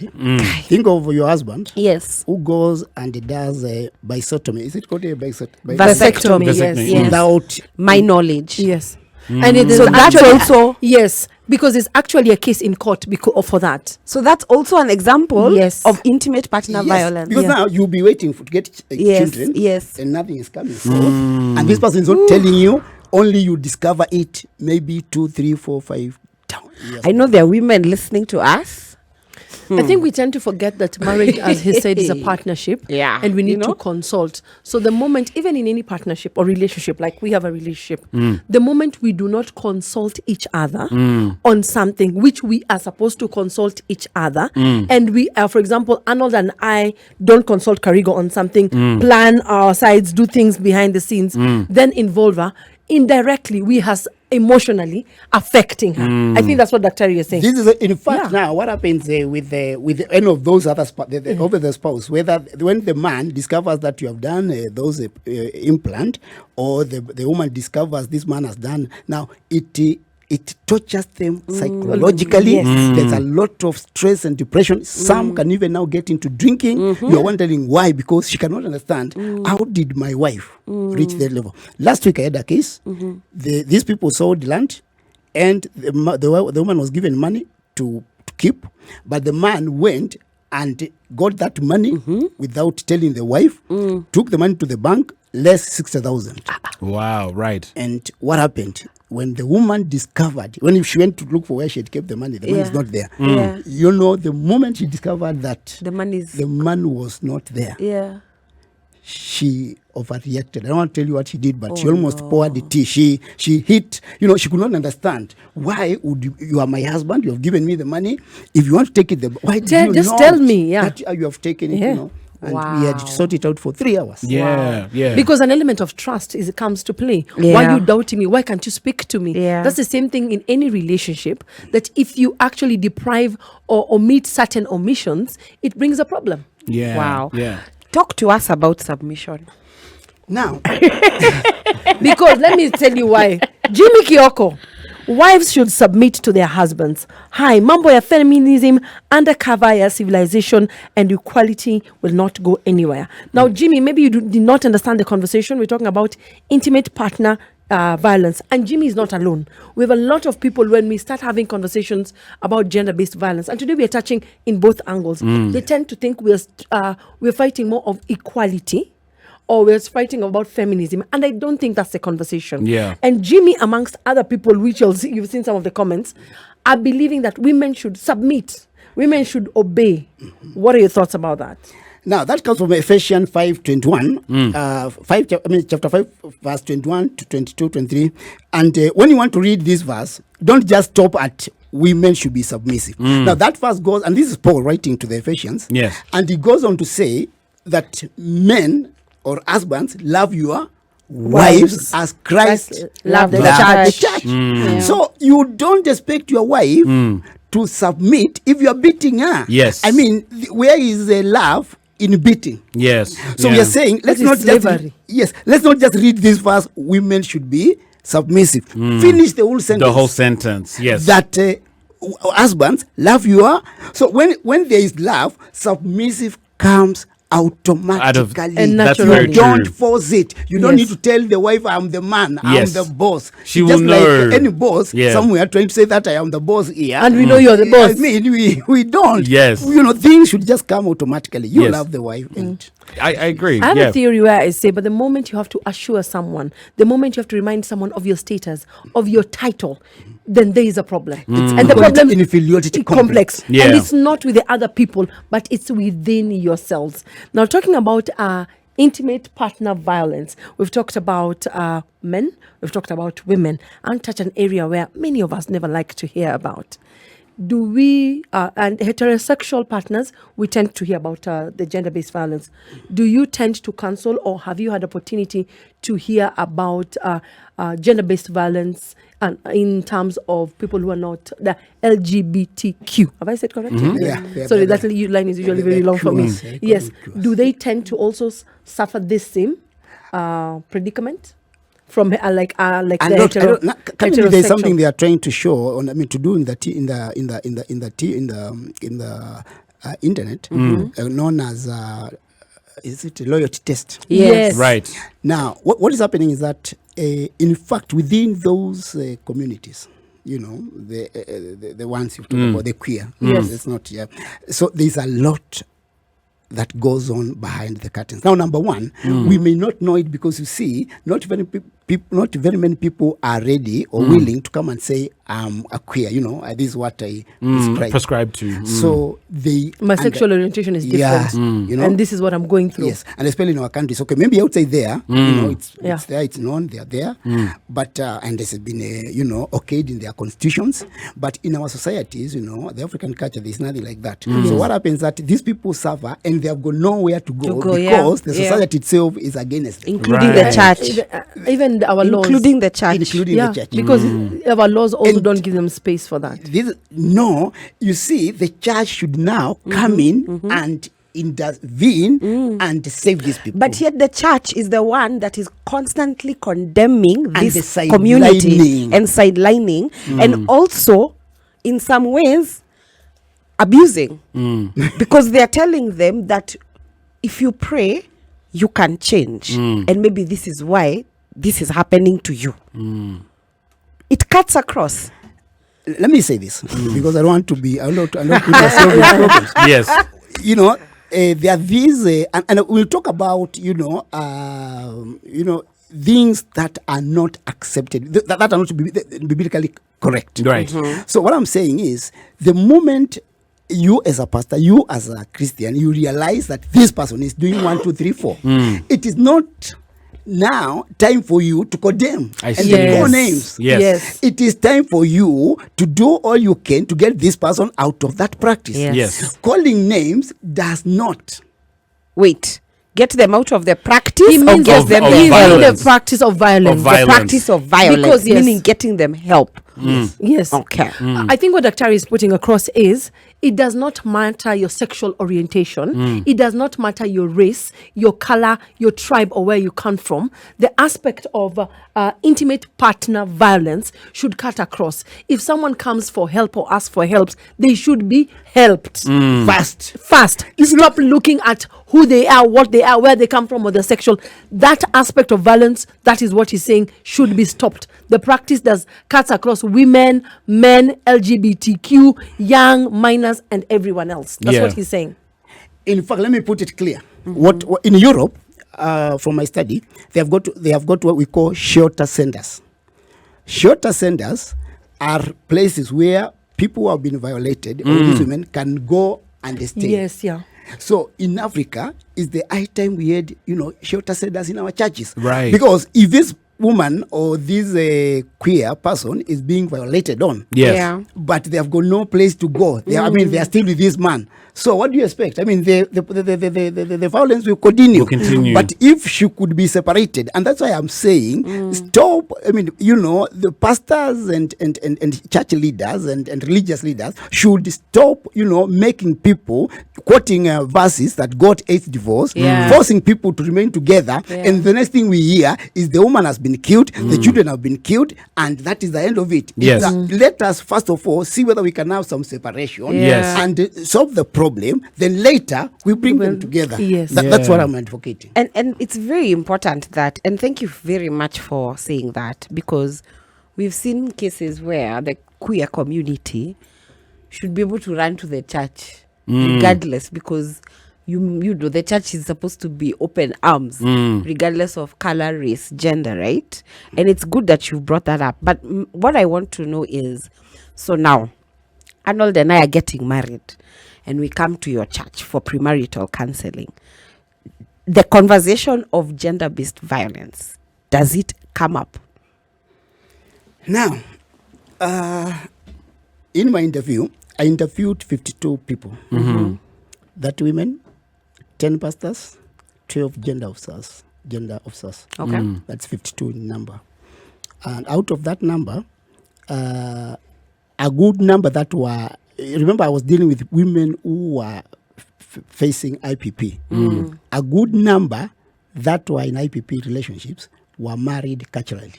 Think of your husband Yes. who goes and does a bisotomy. Is it called a Vasectomy. Vasectomy, yes, Vasectomy. yes. without My knowledge. Yes. And it is So that's actually also- yes, because it's actually a case in court for that. So that's also an example Yes. of intimate partner Yes, violence. because Yeah. now you'll be waiting to get Yes, children, yes. and nothing is coming forward, and this person is not telling you. Only you discover it maybe 2, 3, 4, 5 down. Yes. I know there are women listening to us. I think we tend to forget that marriage, as he said, is a partnership. Yeah, And we you need to know? consult. So the moment, even in any partnership or relationship, like we have a relationship, the moment we do not consult each other on something which we are supposed to consult each other, and we are, for example, Arnold and I don't consult Karigo on something, plan our sides, do things behind the scenes, then involve her, indirectly we has emotionally affecting her. I think that's what Dr. is saying. This is in fact Yeah. now what happens with any of those other over the spouse, whether when the man discovers that you have done those implant, or the woman discovers this man has done, now it tortures them psychologically. Yes. There's a lot of stress and depression. Some can even now get into drinking. You're wondering why, because she cannot understand how did my wife reach that level. Last week I had a case. These people sold land, and the woman was given money to keep, but the man went and got that money without telling the wife, took the money to the bank, less 60,000. Wow. Right. And what happened? When the woman discovered, when she went to look for where she had kept the money, the money is Yeah. not there. Yeah. You know, the moment she discovered that The man is. the man was not there, Yeah. she overreacted. I don't want to tell you what she did, but she almost poured the tea. She hit, she could not understand. Why would you are my husband, you have given me the money. If you want to take it, why did you Just not tell me, yeah. that you have taken it, Yeah. And we had to sort it out for 3 hours. Yeah, yeah. Because an element of trust comes to play. Yeah. Why are you doubting me? Why can't you speak to me? Yeah. That's the same thing in any relationship, that if you actually deprive or omit certain omissions, it brings a problem. Yeah. Wow. Yeah. Talk to us about submission. Now, Because let me tell you why. Jimmy Kioko, wives should submit to their husbands. Hi, mambo ya feminism, undercover ya civilization and equality will not go anywhere. Now, Jimmy, maybe you did not understand the conversation. We're talking about intimate partner violence, and Jimmy is not alone. We have a lot of people when we start having conversations about gender-based violence, and today we are touching in both angles. They tend to think we're fighting more of equality, or we're fighting about feminism, and I don't think that's the conversation. Yeah. And Jimmy, amongst other people, which you've seen some of the comments, are believing that women should submit, women should obey. What are your thoughts about that? Now that comes from Ephesians 5:21, chapter 5, verse 21 to 22, 23. And when you want to read this verse, don't just stop at women should be submissive. Now that verse goes, and this is Paul writing to the Ephesians. Yes. And he goes on to say that men or husbands love your wives as Christ Love the loved church. the church. So you don't expect your wife to submit if you are beating her. Yes. I mean, where is the love in beating? Yes. So we are saying, let's That not is just slavery. let's not just read this verse. Women should be submissive. Finish the whole sentence. The whole sentence. Yes. That husbands love you. So when there is love, submissive comes automatically. And that's naturally. very You don't true. force it. You don't Yes. need to tell the wife, I'm the man, Yes. I'm the boss. She Just will know. like any boss Yeah. somewhere trying to say that I am the boss here. And we know you're the boss. I mean, we don't. Yes. You know, things should just come automatically. You Yes. love the wife. And I agree. I have yeah. a theory where I say, but the moment you have to assure someone, the moment you have to remind someone of your status, of your title, then there is a problem. And the call it problem inferiority is complex. complex. Yeah. And it's not with the other people, but it's within yourselves. Now, talking about intimate partner violence, we've talked about men, we've talked about women, and touch an area where many of us never like to hear about. Do we, and heterosexual partners, we tend to hear about the gender-based violence. Do you tend to counsel, or have you had opportunity to hear about gender-based violence and in terms of people who are not the LGBTQ? Have I said correctly? Yeah. Sorry, that line is usually very long for me. Queers. Yes. Queers. Do they tend to also suffer this same predicament from like And the not, I don't, not, currently there's heterosexual? something they are trying to show on. I mean, to do in the internet, known as is it a loyalty test? Yes. Right. Now, what is happening is that, in fact, within those communities, you know, the ones you've talked about, the queer, Yes. it's not. Yeah. So there's a lot that goes on behind the curtains. Now, number one, we may not know it because you see, not very many people are ready or willing to come and say, I'm a queer. You know, this is what I Prescribed to. So they My sexual orientation is different. You know, And this is what I'm going through. yes, and especially in our countries. Okay, maybe outside there, you know, it's Yeah. there, it's known, they are there. But and this has been, okayed in their constitutions. But in our societies, you know, the African culture, there's nothing like that. So what happens is that these people suffer and they have got nowhere to go, because the society itself is against them, Including Right. the church. Even our laws. Including the church. including yeah, the church. because our laws also And- don't give them space for that. No, you see, the church should now come in and intervene and save these people. But yet the church is the one that is constantly condemning And this the community sidelining. and sidelining, and also in some ways abusing, because they are telling them that if you pray, you can change, and maybe this is why this is happening to you. It cuts across. Let me say this because I don't want to be. I don't put myself in problems. Yes. You know, there are these, and we'll talk about, things that are not accepted, that are not biblically correct. Right. So what I'm saying is, the moment you as a pastor, you as a Christian, you realize that this person is doing 1, 2, 3, 4, it is not now time for you to condemn I and see. to call Yes. names. Yes. It is time for you to do all you can to get this person out of that practice. Yes. Yes. Calling names does not Wait, get them out of the practice He or means get of- them of the he's in violence. the practice of violence. Of violence. The practice of violence, Because, yes. meaning getting them help. Yes. Okay. I think what Dr. is putting across is it does not matter your sexual orientation. It does not matter your race, your color, your tribe, or where you come from. The aspect of intimate partner violence should cut across. If someone comes for help or asks for help, they should be helped fast. Stop looking at who they are, what they are, where they come from, or the sexual. That aspect of violence, that is what he's saying, should be stopped. The practice does cuts across women, men, LGBTQ, young, minors, and everyone else. That's Yeah. what he's saying. In fact, let me put it clear. What in Europe, from my study, they have got what we call shelter centers. Shelter centers are places where people who have been violated, or these women, can go and stay. Yes, yeah. So in Africa, is the high time we had, shelter centers in our churches. Right. Because if this woman or this queer person is being violated on, Yes. Yeah. but they have got no place to go. They are still with this man. So what do you expect? I mean, the violence will continue. Will continue. But if she could be separated, and that's why I'm saying, stop. I mean, the pastors and church leaders and religious leaders should stop, making people quoting verses that God hates divorce, Yeah. forcing people to remain together. Yeah. And the next thing we hear is the woman has been killed, the children have been killed, and that is the end of it. Yes. Let us first of all see whether we can have some separation Yes. and solve the problem. Then later we bring them together. Yes. That's what I'm advocating. And it's very important that, and thank you very much for saying that, because we've seen cases where the queer community should be able to run to the church regardless, because you know the church is supposed to be open arms regardless of color, race, gender, right? And it's good that you brought that up. But what I want to know is, so now Arnold and I are getting married and we come to your church for premarital counseling. The conversation of gender-based violence, does it come up? Now, in my interview, I interviewed 52 people. That women, 10 pastors, 12 gender officers. Okay. That's 52 in number. And out of that number, a good number that were, remember I was dealing with women who were facing IPP. A good number that were in IPP relationships were married culturally.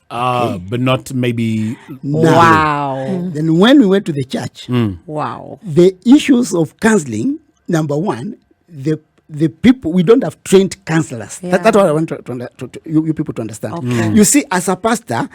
But not maybe. Now, Wow. then when we went to the church, Wow. the issues of counseling, number one, the people, we don't have trained counselors. Yeah. That's what I want you people to understand. Okay. You see, as a pastor,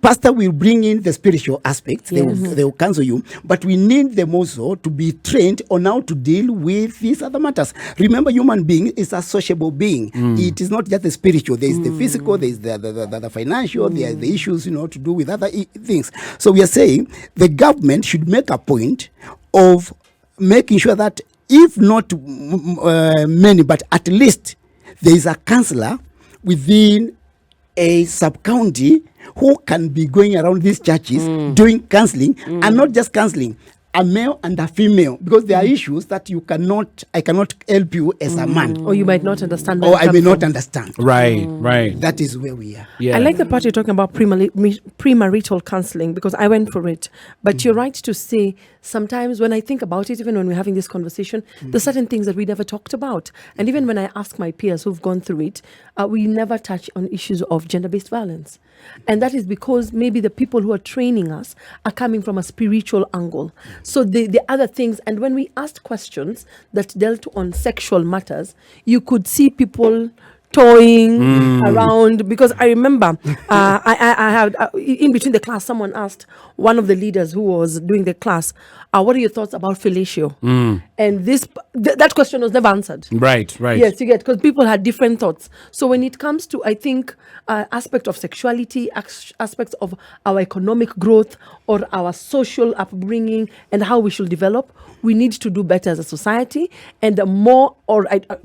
pastor will bring in the spiritual aspects. They will counsel you, but we need them also to be trained on how to deal with these other matters. Remember, human being is a sociable being. It is not just the spiritual. There is the physical, there is the financial, there are the issues, to do with other things. So we are saying the government should make a point of making sure that if not many, but at least there is a counselor within a sub-county who can be going around these churches doing counseling, and not just counseling, a male and a female, because there are issues that I cannot help you as a man, Or you might not understand. where or it I may comes not from. understand. Right. That is where we are. Yeah. I like the part you're talking about premarital counseling, because I went for it. But you're right to say sometimes when I think about it, even when we're having this conversation, there's certain things that we never talked about. And even when I ask my peers who've gone through it, we never touch on issues of gender-based violence. And that is because maybe the people who are training us are coming from a spiritual angle. So the other things, and when we asked questions that dealt on sexual matters, you could see people toying around, because I remember I had in between the class, someone asked one of the leaders who was doing the class, what are your thoughts about fellatio? And that question was never answered. Right. Yes, you get, because people had different thoughts. So when it comes to, I think, aspect of sexuality, aspects of our economic growth or our social upbringing and how we should develop, we need to do better as a society. And the more,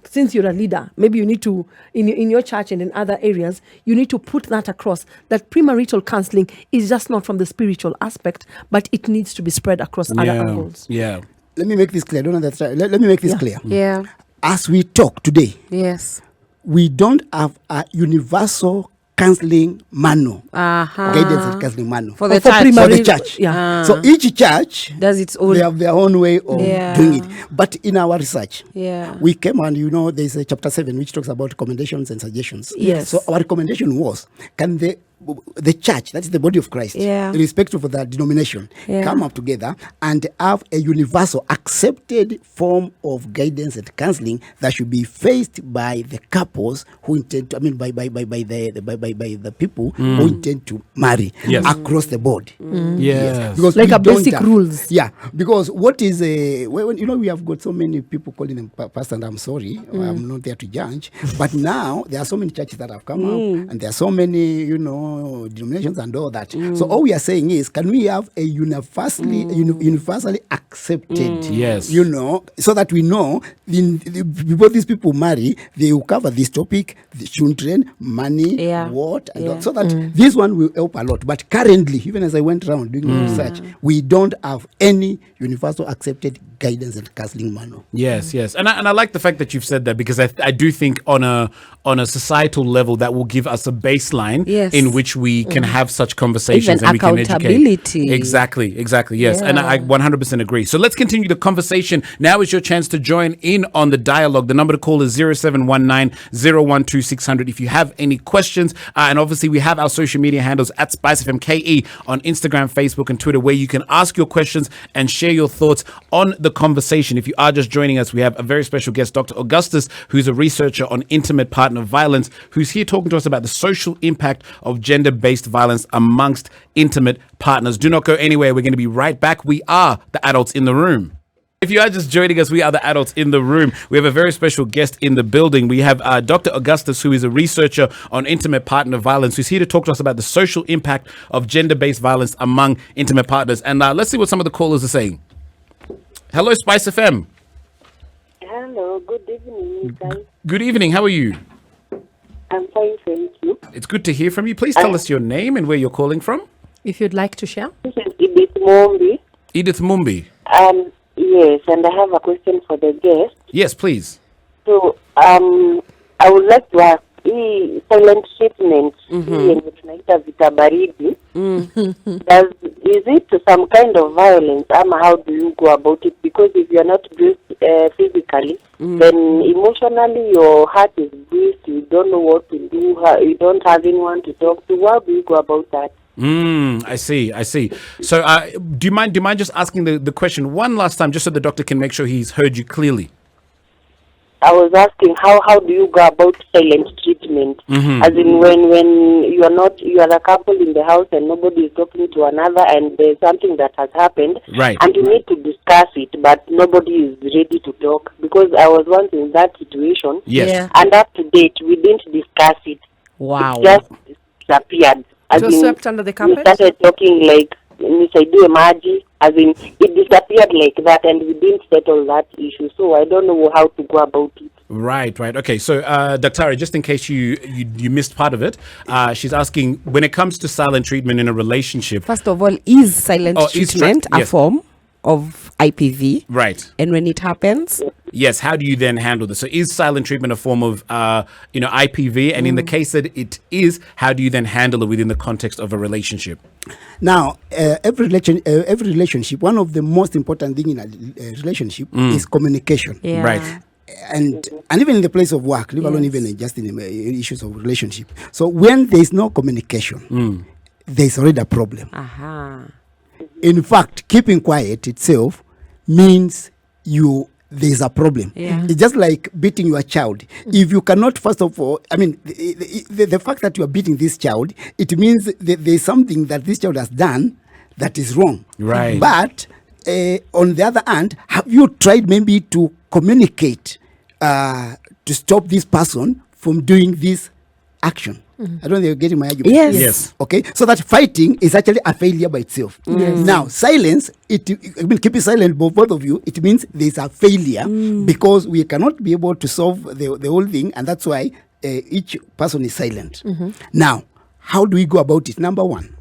since you're a leader, maybe you need to, in your church and in other areas, you need to put that across, that premarital counseling is just not from the spiritual aspect, but it needs to be spread across other angles. Yeah. let me make this clear. Don't understand. Let me make this clear. Yeah. As we talk today, Yes. we don't have a universal counseling manual, Uh-huh. guidance and counseling manual For the For church. primary- for the church. Yeah. So each church Does its own. they have their own way of Yeah. doing it. But in our research, Yeah. we came and there's a chapter 7 which talks about recommendations and suggestions. Yes. So our recommendation was, can the church, that is the body of Christ, Yeah. irrespective of the denomination, Yeah. come up together and have a universal accepted form of guidance and counseling that should be faced by the couples who intend to, by the people who intend to marry Yes. across the board. Yes. Because Like we a don't basic have- rules. Yeah, because what is when we have got so many people calling them pastor, and I'm sorry, I'm not there to judge, but now there are so many churches that have come up, and there are so many denominations and all that. So all we are saying is, can we have a universally accepted, Yes. so that we know before these people marry, they will cover this topic, the children, money, Yeah. what, and all, Yeah. so that this one will help a lot. But currently, even as I went around doing my research, we don't have any universal accepted guidance and counseling manual. Yes, yes, and I like the fact that you've said that, because I do think on a societal level that will give us a baseline Yes. in which we can have such conversations Even and we can accountability. educate. Exactly. Yes, and I 100% agree. So let's continue the conversation. Now is your chance to join in on the dialogue. The number to call is 0719-012-600 if you have any questions. And obviously we have our social media handles at SpiceFM KE on Instagram, Facebook, and Twitter, where you can ask your questions and share your thoughts on the conversation. If you are just joining us, we have a very special guest, Dr. Augustus, who's a researcher on intimate partner violence, who's here talking to us about the social impact of gender-based violence amongst intimate partners. Do not go anywhere. We're going to be right back. We are the adults in the room. If you are just joining us, we are the adults in the room. We have a very special guest in the building. We have Dr. Augustus, who is a researcher on intimate partner violence, who's here to talk to us about the social impact of gender-based violence among intimate partners. And let's see what some of the callers are saying. Hello, Spice FM. Hello, good evening, guys. Good evening. How are you? I'm fine, thank you. It's good to hear from you. Please tell us your name and where you're calling from. If you'd like to share. This is Edith Mombi. Edith Mumbi. Yes, and I have a question for the guest. Yes, please. So, I would like to ask, silent treatment, yenye tunaita vita baridi, is it some kind of violence, how do you go about it? Because if you're not bruised physically, then emotionally your heart is bruised, you don't know what to do, you don't have anyone to talk to. How do you go about that? I see. So do you mind just asking the question one last time, just so the doctor can make sure he's heard you clearly? I was asking how do you go about silent treatment? As in when you are a couple in the house and nobody is talking to another, and there's something that has happened, Right. and you need to discuss it, but nobody is ready to talk. Because I was once in that situation, Yes. Yeah. and up to date we didn't discuss it. Wow. It just disappeared. As It was in, swept under the we carpet? started talking like nisaidie maji, as in it disappeared like that, and we didn't settle that issue. So I don't know how to go about it. Right. Okay. So, Dr. just in case you missed part of it, she's asking, when it comes to silent treatment in a relationship. First of all, is silent Oh, is treatment a yes. form of IPV? Right. And when it happens, Yes. How do you then handle this? So is silent treatment a form of, IPV? And in the case that it is, how do you then handle it within the context of a relationship? Now, every relationship, one of the most important thing in a relationship is communication. yeah. Right. And even in the place of work, leave alone even just in issues of relationship. So when there is no communication, there is already a problem. Aha. In fact, keeping quiet itself means there's a problem. Yeah. It's just like beating your child. If you cannot, first of all, the fact that you are beating this child, it means that there's something that this child has done that is wrong. Right. But on the other hand, have you tried maybe to communicate to stop this person from doing this action? I don't know if you're getting my argument. Yes. Okay, so that fighting is actually a failure by itself. Now, silence, keeping silent, both of you, it means there's a failure because we cannot be able to solve the whole thing, and that's why each person is silent. Now, how do we go about it? Number one,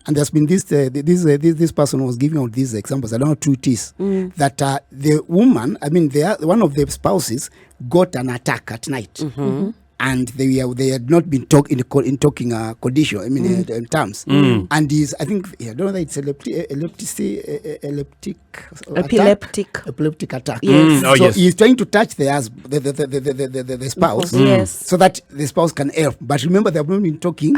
And there's been this person was giving out these examples. I don't know who it is. That the woman, one of the spouses got an attack at night. And they had not been talking condition. In terms. And I think I don't know that it's epileptic attack. Yes. Oh, So yes. he's trying to touch the spouse, Yes. so that the spouse can help. But remember, they have not been talking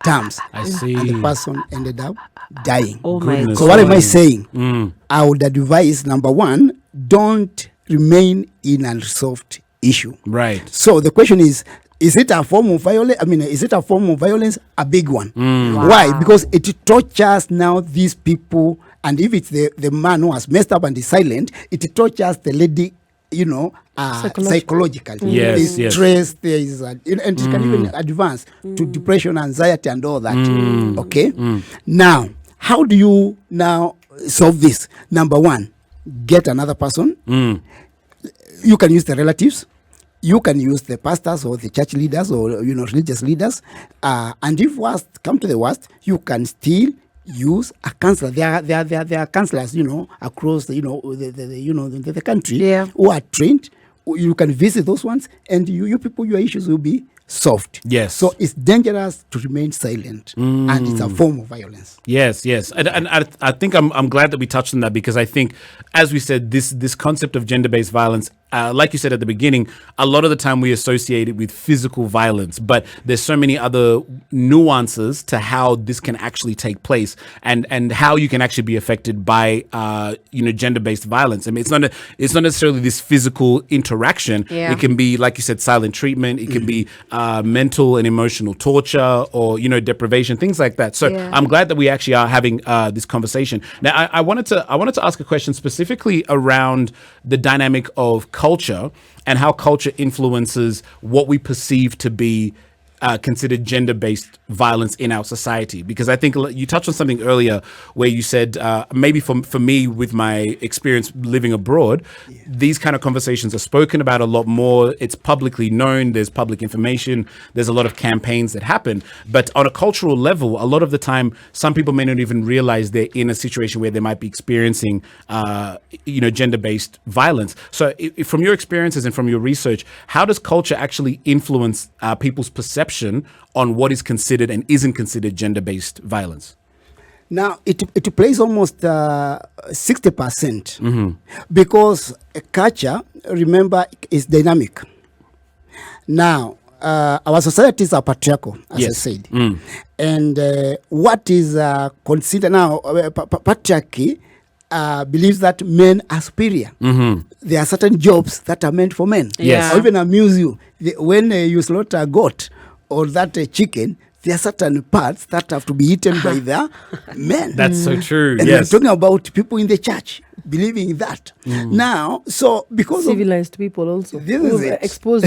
terms. I see. And the person ended up dying. Oh my Goodness. So God. what am I saying? I would advise, number one, don't remain in a unresolved issue. Right. So the question is it a form of violence? Is it a form of violence? A big one. Why? Because it tortures now these people, and if it's the man who has messed up and is silent, it tortures the lady, psychologically. Yes, There's yes. stress, there is, and it can even advance to depression, anxiety, and all that. Okay? Now, how do you now solve this? Number one, get another person. You can use the relatives. You can use the pastors or the church leaders or religious leaders, and if worst come to the worst, you can still use a counselor. There are counselors, across the country, Yeah. who are trained. You can visit those ones, and you people, your issues will be solved. Yes. So it's dangerous to remain silent, and it's a form of violence. Yes, and I think I'm glad that we touched on that, because I think, as we said, this concept of gender-based violence, like you said at the beginning, a lot of the time we associate it with physical violence, but there's so many other nuances to how this can actually take place, and how you can actually be affected by gender-based violence. It's not necessarily this physical interaction. Yeah. It can be, like you said, silent treatment. It can be mental and emotional torture, or deprivation, things like that. So Yeah. I'm glad that we actually are having this conversation. Now, I wanted to ask a question specifically around the dynamic of culture and how culture influences what we perceive to be considered gender-based violence in our society. Because I think you touched on something earlier where you said, maybe for me, with my experience living abroad, these kind of conversations are spoken about a lot more. It's publicly known. There's public information. There's a lot of campaigns that happen. But on a cultural level, a lot of the time, some people may not even realize they're in a situation where they might be experiencing, gender-based violence. So from your experiences and from your research, how does culture actually influence people's perception on what is considered and isn't considered gender-based violence? Now, it plays almost 60%, because culture, remember, is dynamic. Now, our societies are patriarchal, as I said. And what is considered now, patriarchy believes that men are superior. There are certain jobs that are meant for men. Yes. I'll even amuse you. When you slaughter a goat or that chicken, there are certain parts that have to be eaten by the men. That's so true. And Yes. we're talking about people in the church believing that. Now, so because of Civilized people also This who is have it. exposed,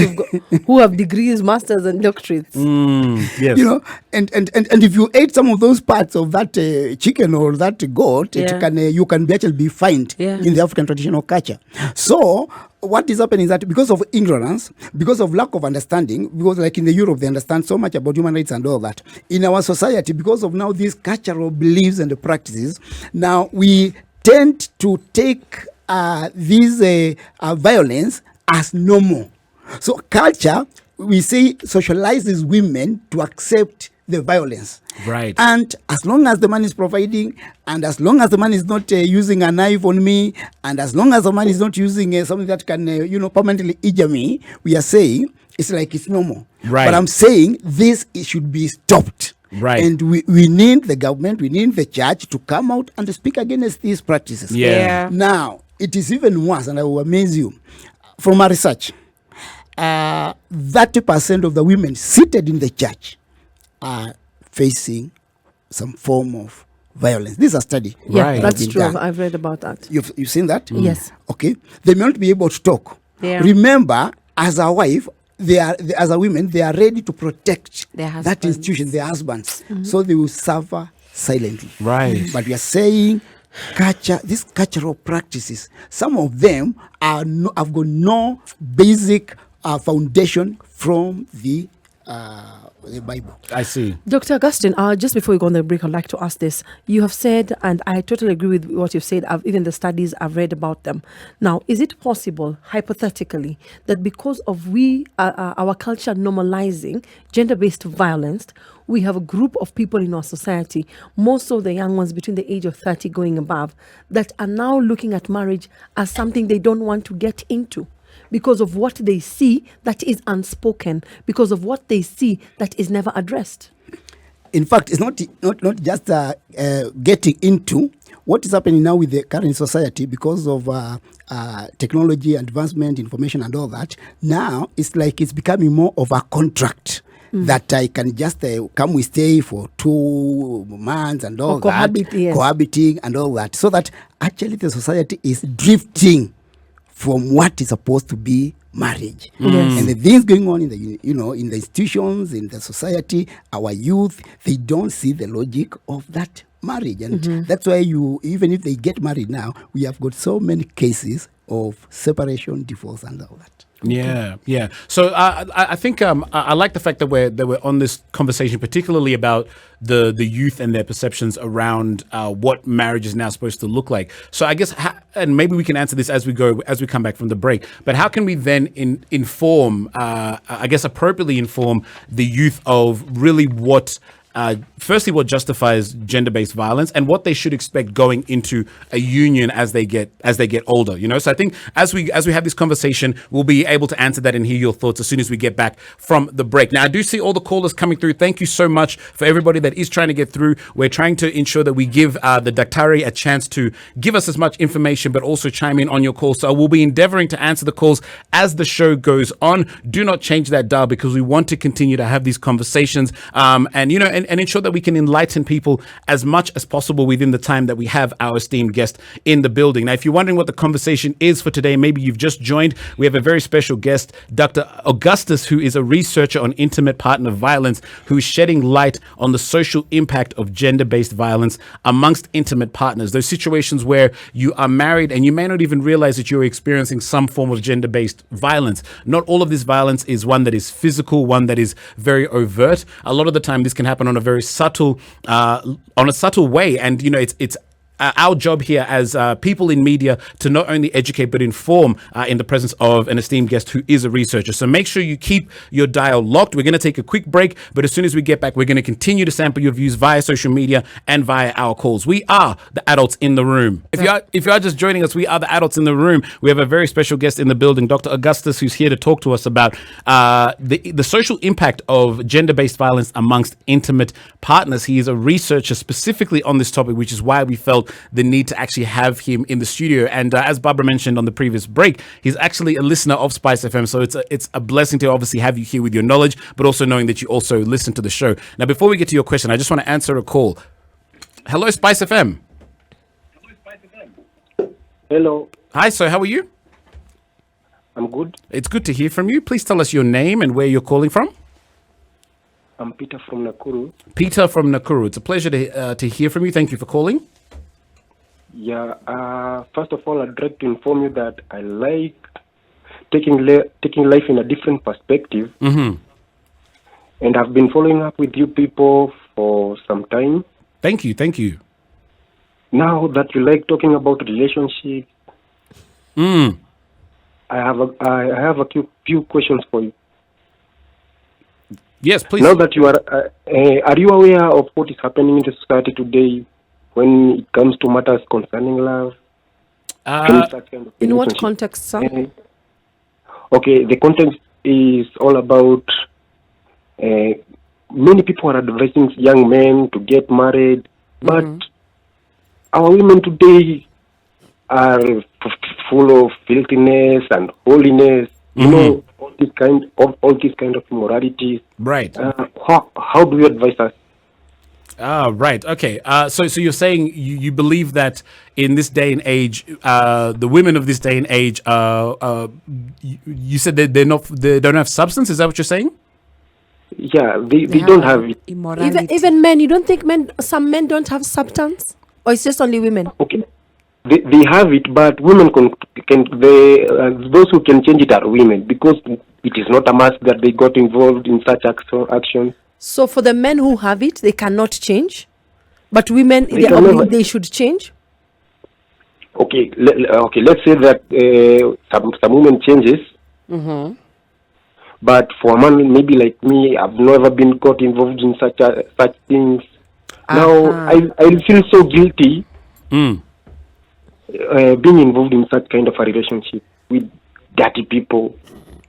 who have degrees, masters, and doctorates. Yes. and if you ate some of those parts of that chicken or that goat, Yeah. you can actually be fined Yeah. in the African traditional culture. So what is happening is that because of ignorance, because of lack of understanding, because like in the Europe they understand so much about human rights and all that, in our society, because of now these cultural beliefs and the practices, now we tend to take these violence as normal. So culture, we say, socializes women to accept the violence. Right. And as long as the man is providing, and as long as the man is not using a knife on me, and as long as the man is not using something that can, permanently injure me, we are saying it's like it's normal. Right. But I'm saying it should be stopped. Right. And we need the government, we need the church to come out and speak against these practices. Yeah. Now, it is even worse, and I will amaze you. From our research, 30% of the women seated in the church are facing some form of violence. This is a study. Yeah, Right. that's Been true. done. I've read about that. You've seen that? Yes. Okay. They may not be able to talk. Yeah. Remember, as a wife, as a women, they are ready to protect Their that husbands. institution, their husbands. So they will suffer silently. Right. But we are saying these cultural practices, some of them have got no basic foundation from the the Bible. I see. Dr. Augustine, just before we go on the break, I'd like to ask this. You have said, and I totally agree with what you've said, even the studies I've read about them. Now, is it possible, hypothetically, that because of our culture normalizing gender-based violence, we have a group of people in our society, most of the young ones between the age of 30 going above, that are now looking at marriage as something they don't want to get into? Because of what they see that is unspoken, because of what they see that is never addressed. In fact, it's not just getting into what is happening now with the current society because of technology, advancement, information, and all that. Now it's like it's becoming more of a contract. That I can just come, we stay for 2 months and all cohabiting and all that, so that actually the society is drifting from what is supposed to be marriage. And the things going on in the in the institutions, in the society, our youth, they don't see the logic of that marriage, and that's why even if they get married now, we have got so many cases of separation, divorce, and all that. Yeah. So I think I like the fact that we're on this conversation, particularly about the youth and their perceptions around what marriage is now supposed to look like. So I guess, and maybe we can answer this as we come back from the break. But how can we then inform, I guess, appropriately inform the youth of really what? Firstly, what justifies gender-based violence and what they should expect going into a union as they get older. So I think as we have this conversation, we'll be able to answer that and hear your thoughts as soon as we get back from the break. Now, I do see all the callers coming through. Thank you so much for everybody that is trying to get through. We're trying to ensure that we give the Daktari a chance to give us as much information, but also chime in on your calls. So we'll be endeavoring to answer the calls as the show goes on. Do not change that dial because we want to continue to have these conversations, and ensure that we can enlighten people as much as possible within the time that we have our esteemed guest in the building. Now, if you're wondering what the conversation is for today, maybe you've just joined, we have a very special guest, Dr. Augustus, who is a researcher on intimate partner violence, who is shedding light on the social impact of gender-based violence amongst intimate partners. Those situations where you are married and you may not even realize that you're experiencing some form of gender-based violence. Not all of this violence is one that is physical, one that is very overt. A lot of the time, this can happen on a very subtle way, and it's our job here as people in media to not only educate but inform in the presence of an esteemed guest who is a researcher. So make sure you keep your dial locked. We're going to take a quick break, but as soon as we get back, we're going to continue to sample your views via social media and via our calls. We are the adults in the room. If you are just joining us, we are the adults in the room. We have a very special guest in the building, Dr. Augustus, who's here to talk to us about the social impact of gender-based violence amongst intimate partners. He is a researcher specifically on this topic, which is why we felt the need to actually have him in the studio. And as Barbara mentioned on the previous break, he's actually a listener of SpiceFM. So it's a blessing to obviously have you here with your knowledge, but also knowing that you also listen to the show. Now, before we get to your question, I just want to answer a call. Hello, SpiceFM. Hello. Hi, sir. How are you? I'm good. It's good to hear from you. Please tell us your name and where you're calling from. I'm Peter from Nakuru. Peter from Nakuru. It's a pleasure to hear from you. Thank you for calling. Yeah. First of all, I'd like to inform you that I like taking life in a different perspective. Mm-hmm. And I've been following up with you people for some time. Thank you. Now that you like talking about relationships, I have a few questions for you. Yes, please. Now that you are you aware of what is happening in the society today when it comes to matters concerning love? In what context, sir? Okay, the context is all about many people are advising young men to get married, but our women today are full of filthiness and holiness. You know, all this kind of immoralities. Right. How do you advise us? Right. Okay. So you're saying you believe that in this day and age, the women of this day and age, you said that they don't have substance. Is that what you're saying? Yeah, they don't have it. Immorality. Even men. You don't think some men don't have substance, or it's just only women? Okay. They have it, but women those who can change it are women, because it is not a must that they got involved in such actions. So for the men who have it, they cannot change, but women, they should change. Okay, let's say that some women changes, but for a man maybe like me, I've never been got involved in such things. Now I feel so guilty being involved in such kind of a relationship with dirty people.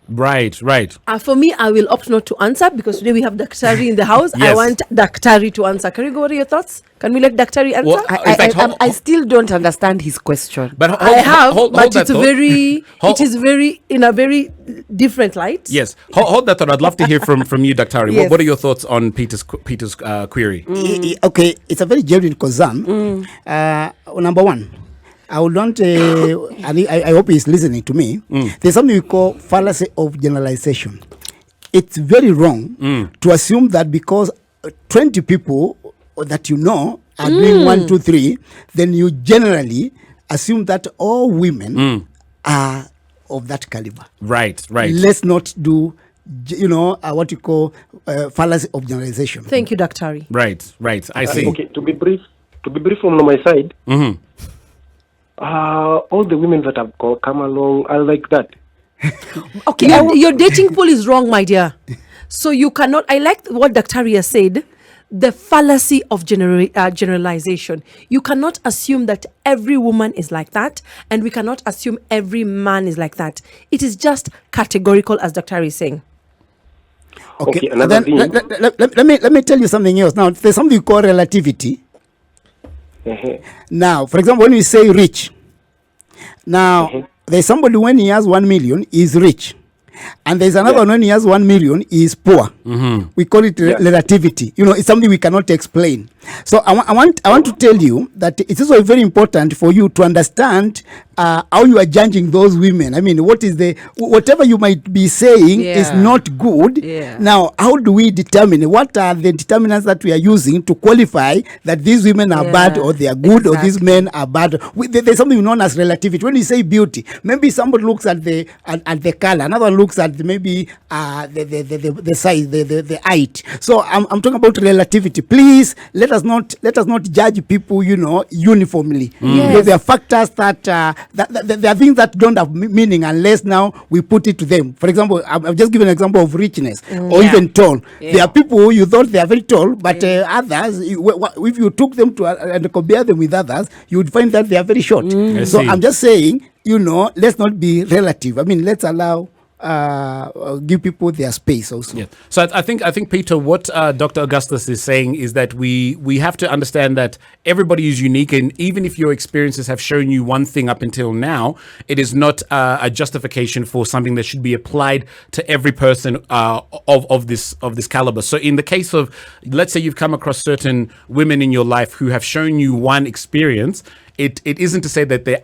Right. For me, I will opt not to answer because today we have Daktari in the house. Yes. I want Daktari to answer. Can we go over your thoughts? Can we let Daktari answer? Well, in fact, I still don't understand his question. But it is very in a very different light. Yes, hold that thought. I'd love to hear from you, Daktari. Yes. What are your thoughts on Peter's query? Okay, it's a very genuine concern. Number one, I would want, and I hope he's listening to me. There's something we call fallacy of generalization. It's very wrong to assume that because 20 people that you know are doing 1, 2, 3, then you generally assume that all women are of that caliber. Right. Let's not do, what you call fallacy of generalization. Thank you, Daktari. Right. I see. Okay, to be brief from my side. All the women that have come along are like that. Okay, your dating pool is wrong, my dear. So you cannot. I like what Daktari has said. The fallacy of generalization. You cannot assume that every woman is like that, and we cannot assume every man is like that. It is just categorical, as Daktari is saying. Okay, and another then thing. let me tell you something else. Now, there's something we call relativity. Now, for example, when we say rich, now there's somebody when he has 1 million is rich, and there's another one when he has 1 million is poor. We call it relativity. It's something we cannot explain. So I want to tell you that it's also very important for you to understand how you are judging those women. I mean, whatever you might be saying is not good. Now, how do we determine? What are the determinants that we are using to qualify that these women are bad or they are good or these men are bad? There's something known as relativity. When you say beauty, maybe somebody looks at the color, another one looks at maybe the size, the height. So I'm talking about relativity. Please let us not judge people, uniformly. Because there are factors that there are things that don't have meaning unless now we put it to them. For example, I've just given an example of richness or even tall. There are people who you thought they are very tall, but others, if you took them to and compare them with others, you would find that they are very short. So I'm just saying, let's not be relative. I mean, let's allow. Give people their space also. Yeah. So I think Peter, what Dr. Augustus is saying is that we have to understand that everybody is unique, and even if your experiences have shown you one thing up until now, it is not a justification for something that should be applied to every person of this caliber. So in the case of, let's say you've come across certain women in your life who have shown you one experience. It isn't to say that there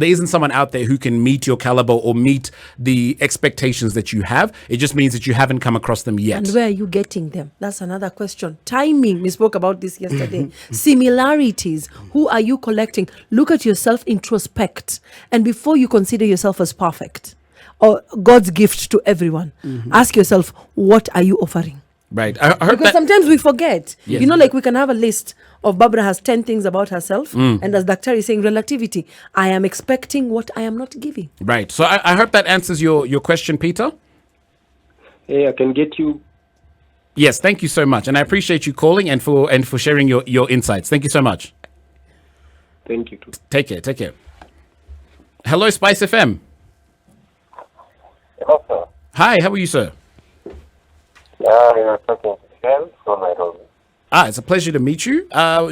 isn't someone out there who can meet your caliber or meet the expectations that you have. It just means that you haven't come across them yet. And where are you getting them? That's another question. Timing. We spoke about this yesterday. Similarities. Who are you collecting? Look at yourself, introspect. And before you consider yourself as perfect or God's gift to everyone, ask yourself, what are you offering? Right. I heard because sometimes we forget. Yes. Like we can have a list of Barbara has 10 things about herself. And as Daktari is saying, relativity. I am expecting what I am not giving. Right. So I hope that answers your question, Peter. Hey, I can get you. Yes. Thank you so much. And I appreciate you calling and for sharing your insights. Thank you so much. Thank you too. Take care. Hello, SpiceFM. Hello, sir. Hi. How are you, sir? You're talking to Ken from Nairobi. It's a pleasure to meet you.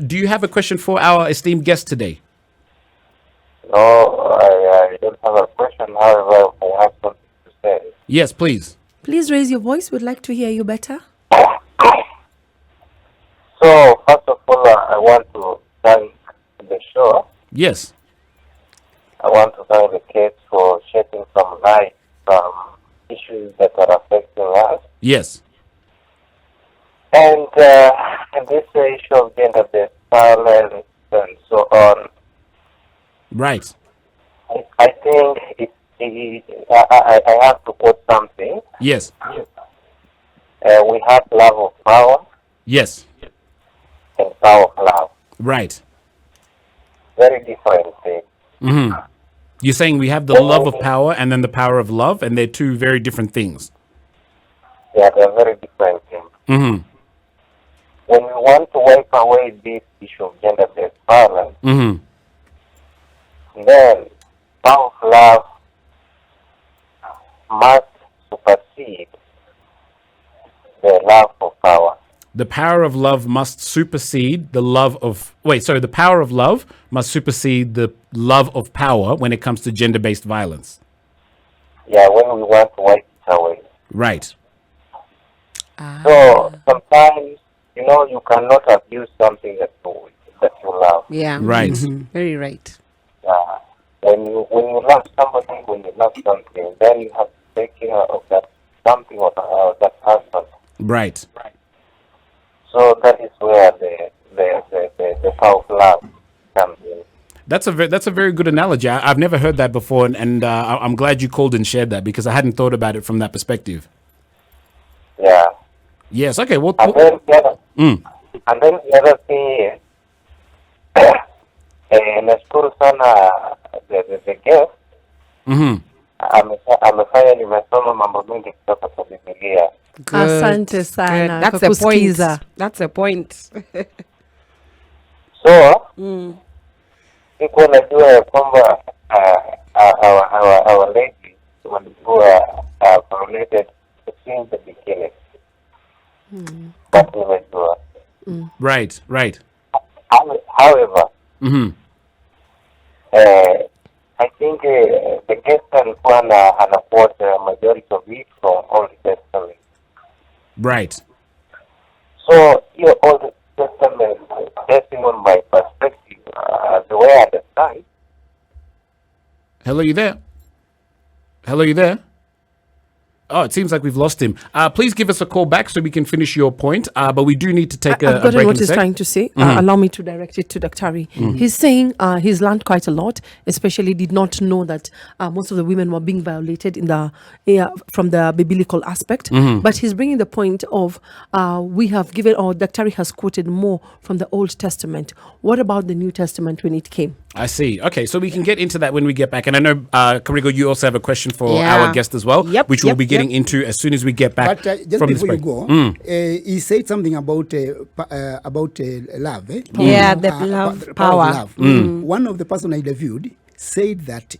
Do you have a question for our esteemed guest today? No, I don't have a question. However, I have something to say. Yes, please. Please raise your voice. We'd like to hear you better. So, first of all, I want to thank the show. Yes. I want to thank the kids for shedding some light on issues that are affecting us. Yes. And this issue of gender-based violence and so on. Right. I think I have to quote something. Yes. we have love of power Yes. and power of love. Right. Very different things. Mm-hmm. You're saying we have the love of power and then the power of love, and they're two very different things. Yeah, they're very different things. Mm-hmm. When we want to wipe away this issue of gender-based violence, Mm-hmm. then power of love must supersede the love of power. The power of love must supersede the love of... the power of love must supersede the love of power when it comes to gender-based violence. Yeah, when we want to wipe it away. Right. So sometimes, you cannot abuse something that you love. Yeah. Right. Very right. When you love somebody, when you love something, then you have to take care of that something or that person. Right. So that is where the power of love comes in. That's a very good analogy. I've never heard that before, and I'm glad you called and shared that because I hadn't thought about it from that perspective. Yeah. Yes. Okay. Well. And then the other thing is, nashukuru sana the guest. Mm-hmm. Amefanya nimesoma mambo mengi kutoka kwa Biblia. Asante sana. That's kwa a point. kusikiza. That's a point. So, sikuwa najua ya kwamba our ladies walikuwa violated since the beginning. But nimejua. Right. Right. However, Mm-hmm. I think the guest alikuwa anaquote majority of it from Old Testament. Right. So, Old Testament, basing on my perspective, the way I understand. Hello, you there? Hello, you there? Oh, it seems like we've lost him. Please give us a call back so we can finish your point. But we do need to take a I've gotten break. what in a he's sec. trying to say. Allow me to direct it to Daktari. He's saying he's learned quite a lot, especially did not know that most of the women were being violated in the from the biblical aspect. But he's bringing the point of we have given, or Daktari has quoted more from the Old Testament. What about the New Testament when it came? I see. Okay, so we can get into that when we get back. And I know, Karigo, you also have a question for Yeah. our guest as well, Yep, which we'll be getting into as soon as we get back But just from this before you break. go, he said something about love. Yeah, the About love, the power. of love. One of the person I interviewed said that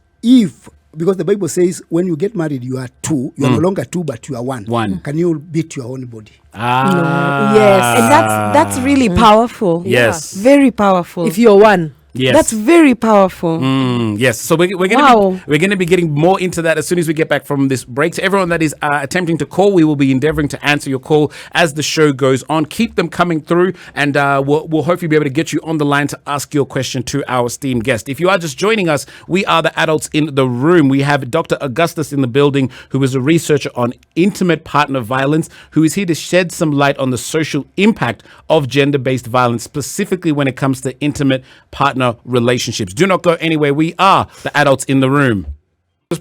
because the Bible says when you get married, you are two. You are no longer two, but you are one. One. Can you beat your own body? Yes. And that's really powerful. Yes. Very powerful. If you're one. Yes. That's very powerful. Yes, so we're going to be getting more into that as soon as we get back from this break. So everyone that is attempting to call, we will be endeavoring to answer your call as the show goes on. Keep them coming through, and we'll hopefully be able to get you on the line to ask your question to our esteemed guest. If you are just joining us, we are the adults in the room. We have Dr. Augustus in the building, who is a researcher on intimate partner violence, who is here to shed some light on the social impact of gender-based violence, specifically when it comes to intimate partner relationships. Do not go anywhere. We are the adults in the room.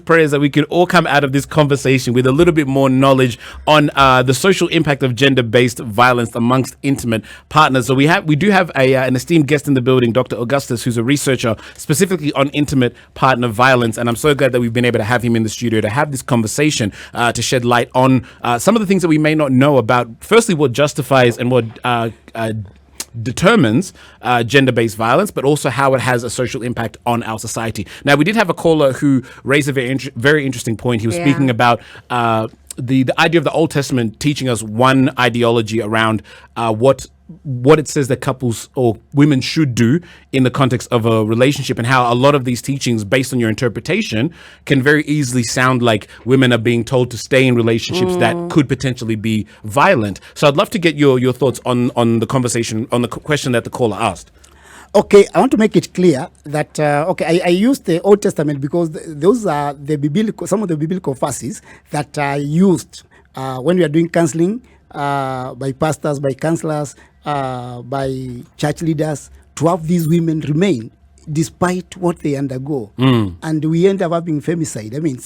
Prayers that we can all come out of this conversation with a little bit more knowledge on the social impact of gender-based violence amongst intimate partners. So we do have an esteemed guest in the building, Dr. Augustus, who's a researcher specifically on intimate partner violence, and I'm so glad that we've been able to have him in the studio to have this conversation to shed light on some of the things that we may not know about. Firstly, what justifies and what determines gender-based violence, but also how it has a social impact on our society. Now, we did have a caller who raised a very interesting point. He was speaking about the idea of the Old Testament teaching us one ideology around what it says that couples or women should do in the context of a relationship, and how a lot of these teachings, based on your interpretation, can very easily sound like women are being told to stay in relationships that could potentially be violent. So I'd love to get your thoughts on the conversation, on the question that the caller asked. Okay, I want to make it clear that I used the Old Testament because those are some of the biblical verses that are used when we are doing counseling by pastors, by counselors, by church leaders, to have these women remain despite what they undergo, and we end up having femicide. I mean,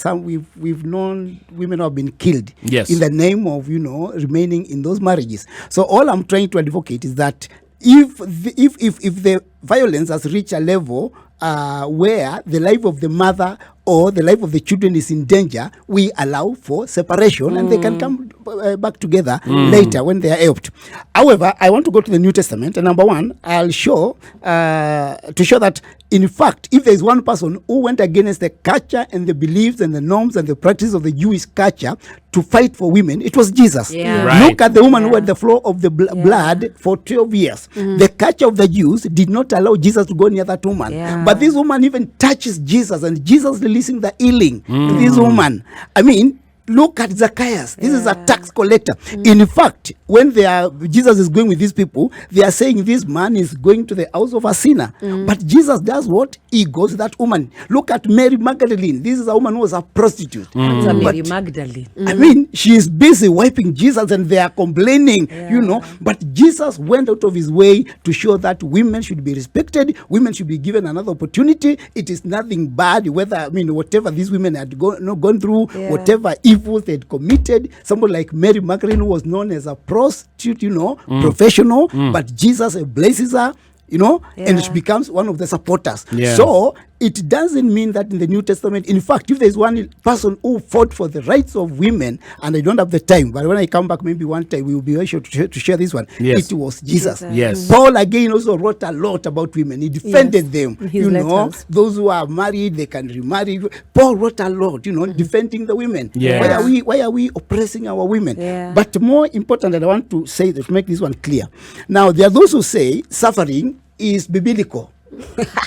we've known women who have been killed Yes. in the name of remaining in those marriages. So all I'm trying to advocate is that if the violence has reached a level where the life of the mother or the life of the children is in danger, we allow for separation and they can come back together later when they are helped. However, I want to go to the New Testament, and number one, I'll show to show that in fact, if there is one person who went against the culture and the beliefs and the norms and the practices of the Jewish culture to fight for women, it was Jesus. Yeah. Right. Look at the woman who had the flow of the blood for 12 years. The culture of the Jews did not allow Jesus to go near that woman. Yeah. But this woman even touches Jesus, and Jesus releasing the healing to this woman. I mean, look at Zacchaeus. This is a tax collector. In fact, when Jesus is going with these people, they are saying this man is going to the house of a sinner. But Jesus does what? He goes to that woman. Look at Mary Magdalene. This is a woman who was a prostitute. It's a Mary But, Magdalene. I mean, she is busy wiping Jesus and they are complaining, But Jesus went out of his way to show that women should be respected, women should be given another opportunity. It is nothing bad, whatever these women had gone through, whatever evils they had committed. Somebody like Mary Magdalene, who was known as a prostitute, professional, but Jesus blesses her. And she becomes one of the supporters. Yeah. So it doesn't mean that in the New Testament, in fact, if there's one person who fought for the rights of women, and I don't have the time, but when I come back, maybe one time we will be very sure to share this one. Yes. It was Jesus. Yes. Paul again also wrote a lot about women. He defended them. His letters. Those who are married, they can remarry. Paul wrote a lot, defending the women. Yeah. Why are we oppressing our women? Yeah. But more important, and I want to say that, to make this one clear. Now, there are those who say suffering is biblical.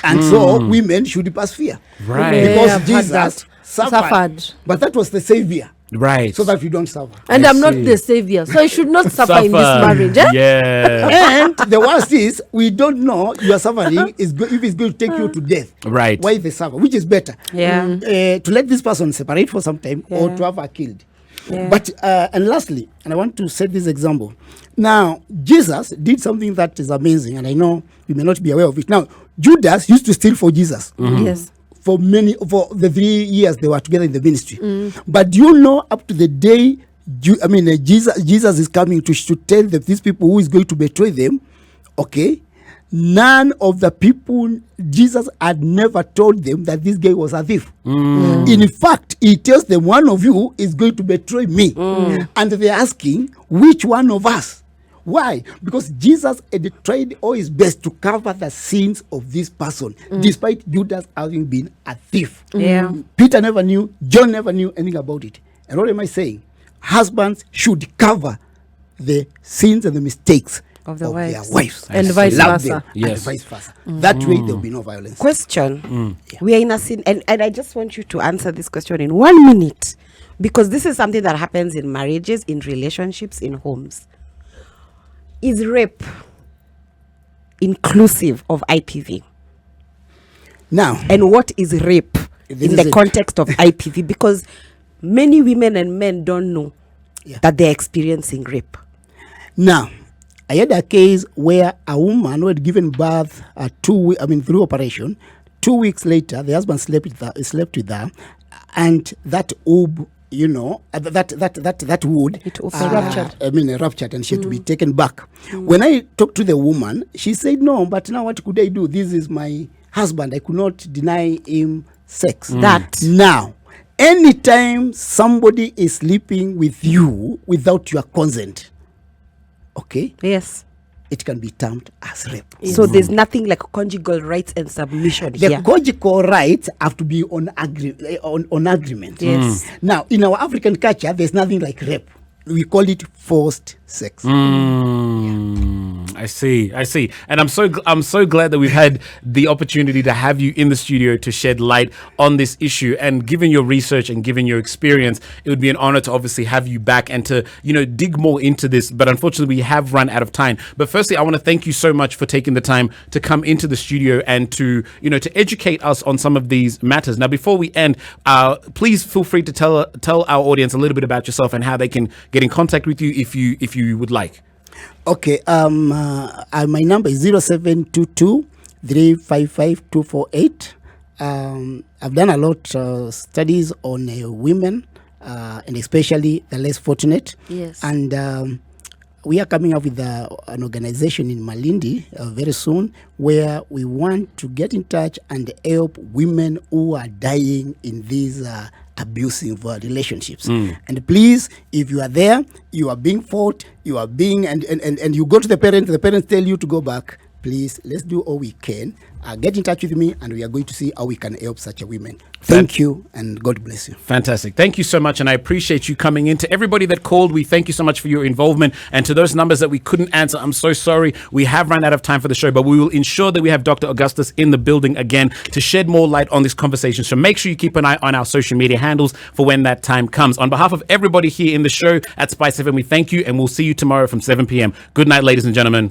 And so women should persevere. Right. Because I've heard Jesus that. suffered. But that was the savior. Right. So that we don't suffer. And I I'm not see. the savior, so I should not suffer in this marriage. Yeah. And the worst is, we don't know your suffering if it's going to take you to death. Right. Why they suffer? Which is better? Yeah. To let this person separate for some time or to have her killed. Yeah. But, and lastly, and I want to set this example. Now, Jesus did something that is amazing, and I know you may not be aware of it. Now, Judas used to steal for Jesus. Yes. For the 3 years they were together in the ministry. But do you know, up to the day Jesus is coming to tell these people who is going to betray them, okay, none of the people, Jesus had never told them that this guy was a thief. In fact, he tells them, one of you is going to betray me. And they're asking, which one of us? Why? Because Jesus had tried all his best to cover the sins of this person, despite Judas having been a thief. Yeah. Peter never knew, John never knew anything about it. And what am I saying? Husbands should cover the sins and the mistakes Of the their wives. wives. And vice Love versa. them, Yes. and vice versa. That way there will be no violence. Question. We are in a scene, and I just want you to answer this question in 1 minute, because this is something that happens in marriages, in relationships, in homes. Is rape inclusive of IPV? Now, And what is rape This in is the it. context of IPV? Because many women and men don't know Yeah. that they're experiencing rape. Now, I had a case where a woman who had given birth through operation. 2 weeks later, the husband slept with her, and that oob, that wood, It opened. Ruptured. ruptured, and she had to be taken back. When I talked to the woman, she said, "No, but now what could I do? This is my husband. I could not deny him sex." That. Now, anytime somebody is sleeping with you without your consent, okay, Yes. it can be termed as rape. So there's nothing like conjugal rights and submission The here. conjugal rights have to be on agreement. Yes. Now, in our African culture, there's nothing like rape. We call it forced sex. I see. And I'm so glad that we've had the opportunity to have you in the studio to shed light on this issue. And given your research and given your experience, it would be an honor to obviously have you back and to, dig more into this. But unfortunately, we have run out of time. But firstly, I want to thank you so much for taking the time to come into the studio and to, to educate us on some of these matters. Now, before we end, please feel free to tell our audience a little bit about yourself and how they can get in contact with you if you would like. Okay. My number is 0722 355-248. I've done a lot studies on women and especially the less fortunate. Yes. And we are coming up with an organization in Malindi very soon where we want to get in touch and help women who are dying in these abusive relationships. And please, if you are there, you are being fought, you are being, and you go to the parents tell you to go back. Please, let's do all we can. Get in touch with me, and we are going to see how we can help such a women. Thank you, and God bless you. Fantastic. Thank you so much, and I appreciate you coming in. To everybody that called, we thank you so much for your involvement. And to those numbers that we couldn't answer, I'm so sorry. We have run out of time for the show, but we will ensure that we have Dr. Augustus in the building again to shed more light on this conversation. So make sure you keep an eye on our social media handles for when that time comes. On behalf of everybody here in the show at SpiceFM, we thank you, and we'll see you tomorrow from 7 p.m. Good night, ladies and gentlemen.